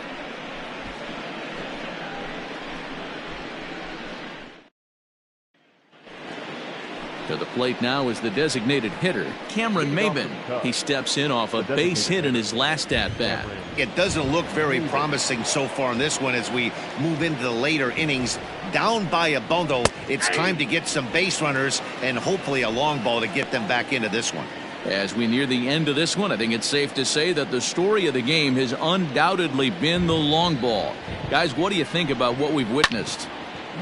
To the plate now is the designated hitter, Cameron Maybin. He steps in off a base hit in his last at-bat. It doesn't look very promising so far in this one as we move into the later innings. Down by a bundle, it's time to get some base runners and hopefully a long ball to get them back into this one. As we near the end of this one, I think it's safe to say that the story of the game has undoubtedly been the long ball. Guys, what do you think about what we've witnessed?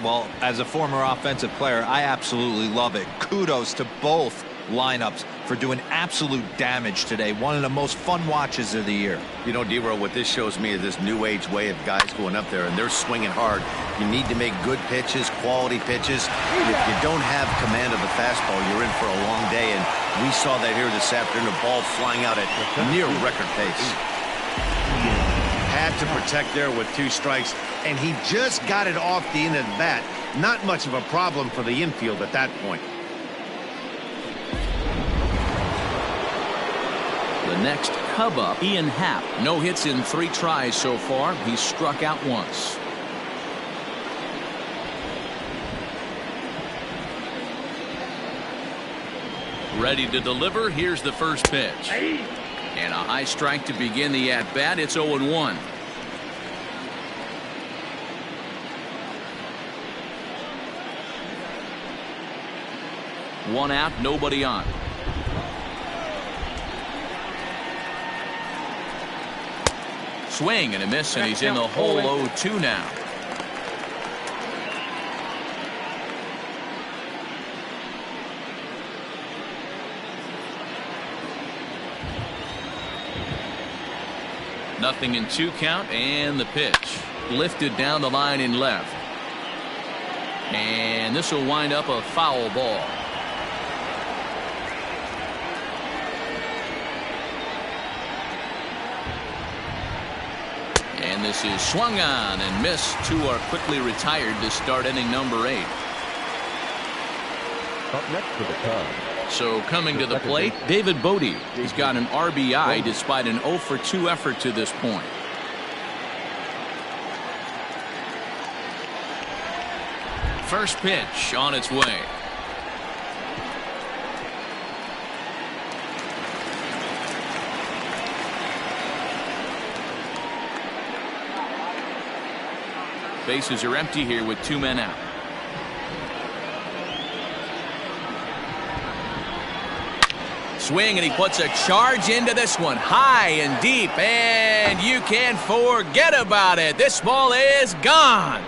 Well, as a former offensive player, I absolutely love it. Kudos to both lineups for doing absolute damage today. One of the most fun watches of the year. You know, D-Row, what this shows me is this new age way of guys going up there and they're swinging hard. You need to make good pitches, quality pitches. If you don't have command of the fastball, you're in for a long day. And we saw that here this afternoon, a ball flying out at near record pace. Had to protect there with 2 strikes, and he just got it off the end of the bat. Not much of a problem for the infield at that point. The next Cub up, Ian Happ. No hits in 3 tries so far. He's struck out once. Ready to deliver. Here's the first pitch. And a high strike to begin the at-bat. It's 0-1. One out, nobody on. Swing and a miss, and he's in the hole. 0-2 now. Nothing in 2 count, and the pitch lifted down the line in left, and this will wind up a foul ball. And this is swung on and missed. 2 are quickly retired to start inning number 8. Up next for the Cubs. So coming to the plate, David Bodie. He's got an RBI despite an 0-for-2 effort to this point. First pitch on its way. Bases are empty here with 2 men out. Swing, and he puts a charge into this one, high and deep, and you can forget about it. This ball is gone.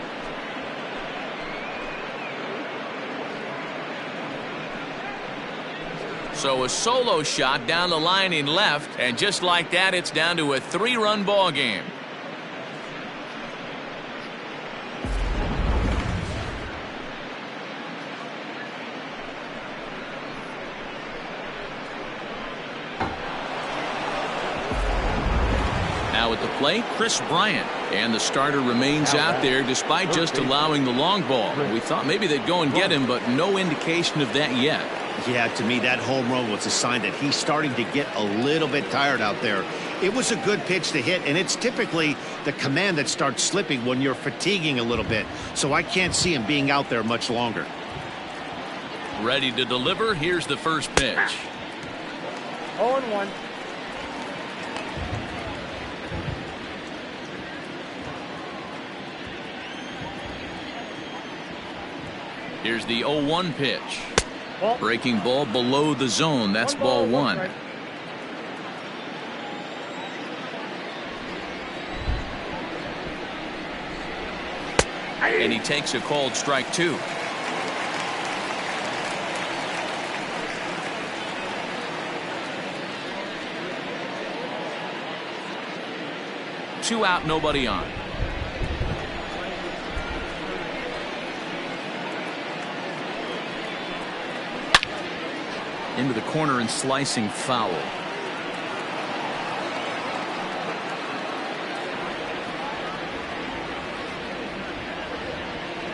So a solo shot down the line in left, and just like that, it's down to a 3-run ball game. Now at the plate, Chris Bryant, and the starter remains out there despite just allowing the long ball. We thought maybe they'd go and get him, but no indication of that yet. Yeah, to me, that home run was a sign that he's starting to get a little bit tired out there. It was a good pitch to hit, and it's typically the command that starts slipping when you're fatiguing a little bit. So I can't see him being out there much longer. Ready to deliver. Here's the first pitch. 0-1. Here's the 0-1 pitch. Ball. Breaking ball below the zone. That's ball 1. And he takes a called strike 2. Two out, nobody on. Into the corner and slicing foul.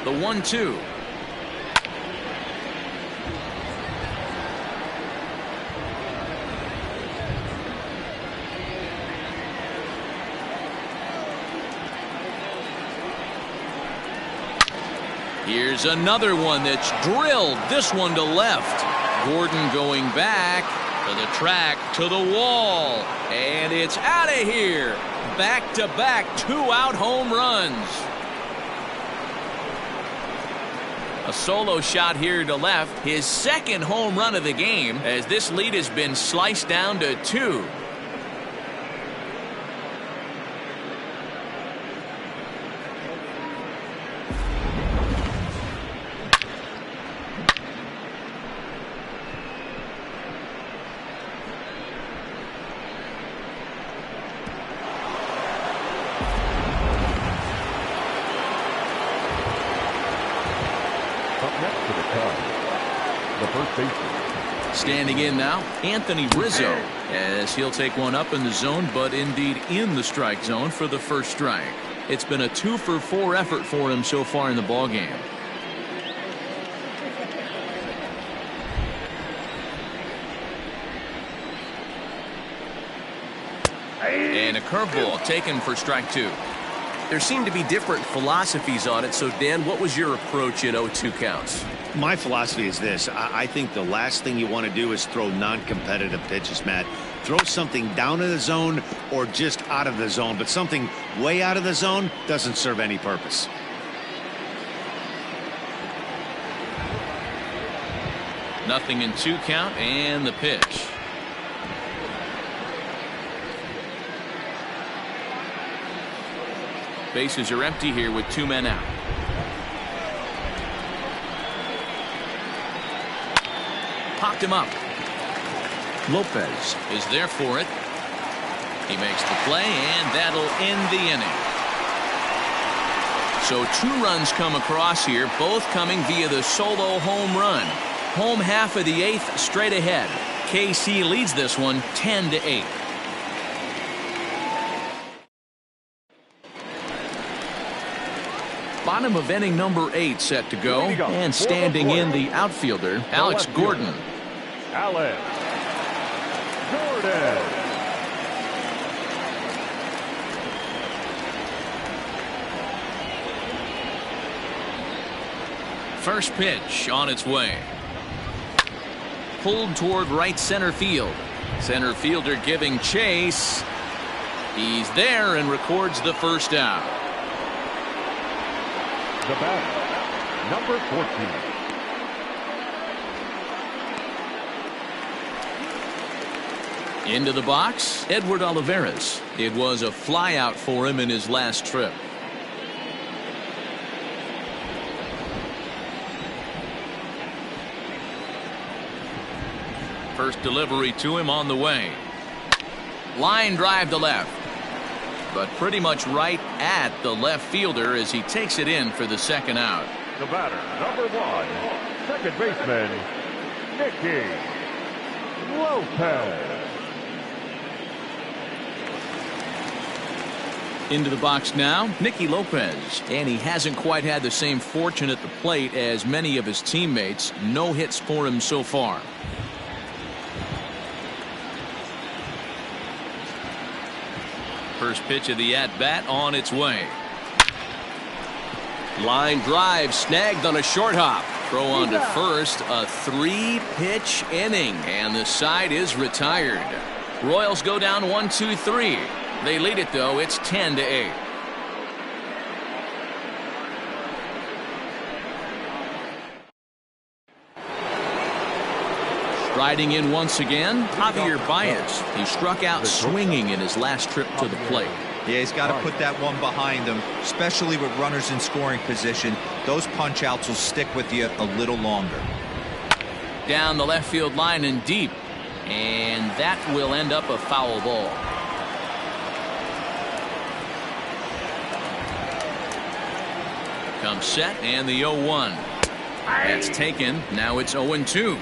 The 1-2. Here's another one that's drilled. This one to left. Gordon going back to the track, to the wall, and it's out of here. Back-to-back 2-out home runs. A solo shot here to left, his second home run of the game, as this lead has been sliced down to 2. Standing in now, Anthony Rizzo, as he'll take one up in the zone, but indeed in the strike zone for the first strike. It's been a 2-for-4 effort for him so far in the ballgame. And a curveball taken for strike 2. There seem to be different philosophies on it. So, Dan, what was your approach in 0-2 counts? My philosophy is this. I think the last thing you want to do is throw non-competitive pitches, Matt. Throw something down in the zone or just out of the zone, but something way out of the zone doesn't serve any purpose. Nothing in 2 count, and the pitch. Bases are empty here with 2 men out. Popped him up. Lopez is there for it. He makes the play, and that'll end the inning. So 2 runs come across here, both coming via the solo home run. Home half of the 8th straight ahead. KC leads this one 10-8. Bottom of inning number 8 set to go, and standing in the outfielder, Alex Gordon. Alex Gordon. First pitch on its way. Pulled toward right center field. Center fielder giving chase. He's there and records the first out. The batter, number 14. Into the box, Edward Olivares. It was a flyout for him in his last trip. First delivery to him on the way. Line drive to left, but pretty much right at the left fielder as he takes it in for the second out. The batter, number 1, second baseman, Nicky Lopez. Into the box now, Nicky Lopez, and he hasn't quite had the same fortune at the plate as many of his teammates. No hits for him so far. First pitch of the at-bat on its way. Line drive snagged on a short hop. Throw on to first, a 3-pitch inning, and the side is retired. Royals go down 1-2-3. They lead it, though. It's 10-8. Striding in once again, Javier Baez. He struck out swinging in his last trip to the plate. Yeah, he's got to put that one behind him, especially with runners in scoring position. Those punch outs will stick with you a little longer. Down the left field line and deep, and that will end up a foul ball. Comes set, and the 0-1. That's taken. Now it's 0-2.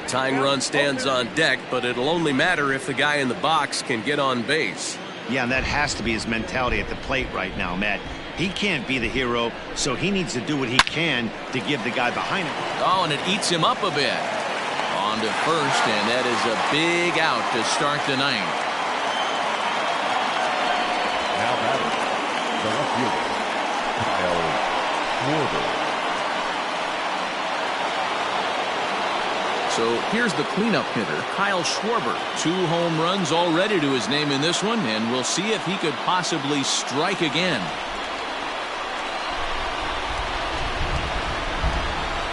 Tying run stands on deck, but it'll only matter if the guy in the box can get on base. Yeah, and that has to be his mentality at the plate right now, Matt. He can't be the hero, so he needs to do what he can to give the guy behind him. Oh, and it eats him up a bit. On to first, and that is a big out to start the ninth. Now batting, the left fielder, Kyle Schwarber. So here's the cleanup hitter, Kyle Schwarber. 2 home runs already to his name in this one, and we'll see if he could possibly strike again.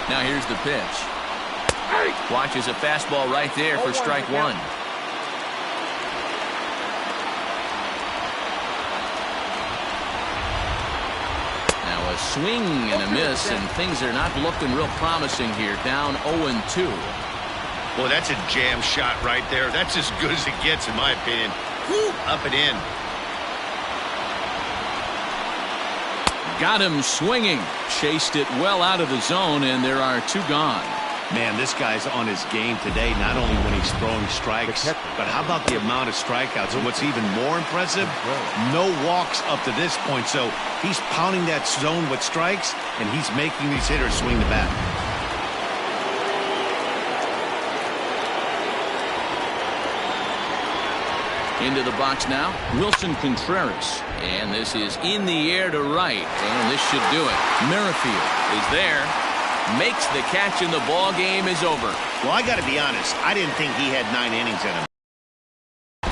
Now here's the pitch. Watches a fastball right there for strike 1. Now a swing and a miss, and things are not looking real promising here. Down 0-2. Boy, that's a jam shot right there. That's as good as it gets, in my opinion. Woo, up and in. Got him swinging. Chased it well out of the zone, and there are 2 gone. Man, this guy's on his game today, not only when he's throwing strikes, but how about the amount of strikeouts? And what's even more impressive, no walks up to this point. So he's pounding that zone with strikes, and he's making these hitters swing the bat. Into the box now, Wilson Contreras. And this is in the air to right, and this should do it. Merrifield is there, makes the catch, and the ball game is over. Well, I got to be honest, I didn't think he had 9 innings in him.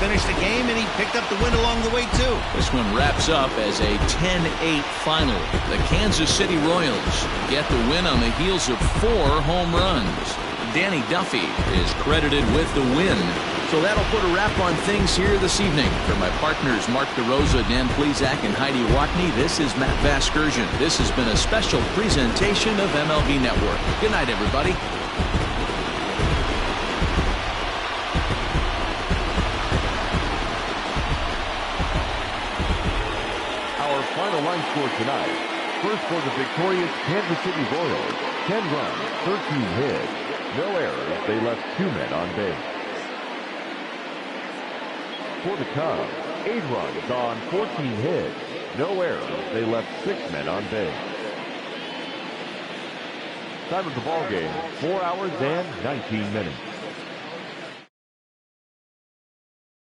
Finished the game, and he picked up the win along the way, too. This one wraps up as a 10-8 final. The Kansas City Royals get the win on the heels of 4 home runs. Danny Duffy is credited with the win. So that'll put a wrap on things here this evening. For my partners Mark DeRosa, Dan Plezak, and Heidi Watney, this is Matt Vasgersian. This has been a special presentation of MLB Network. Good night, everybody. Our final line score tonight. First for the victorious Kansas City Royals, 10 runs, 13 hits, no errors. They left 2 men on base. For the Cubs, 8 runs on 14 hits, no errors. They left 6 men on base. Time of the ball game, 4 hours and 19 minutes.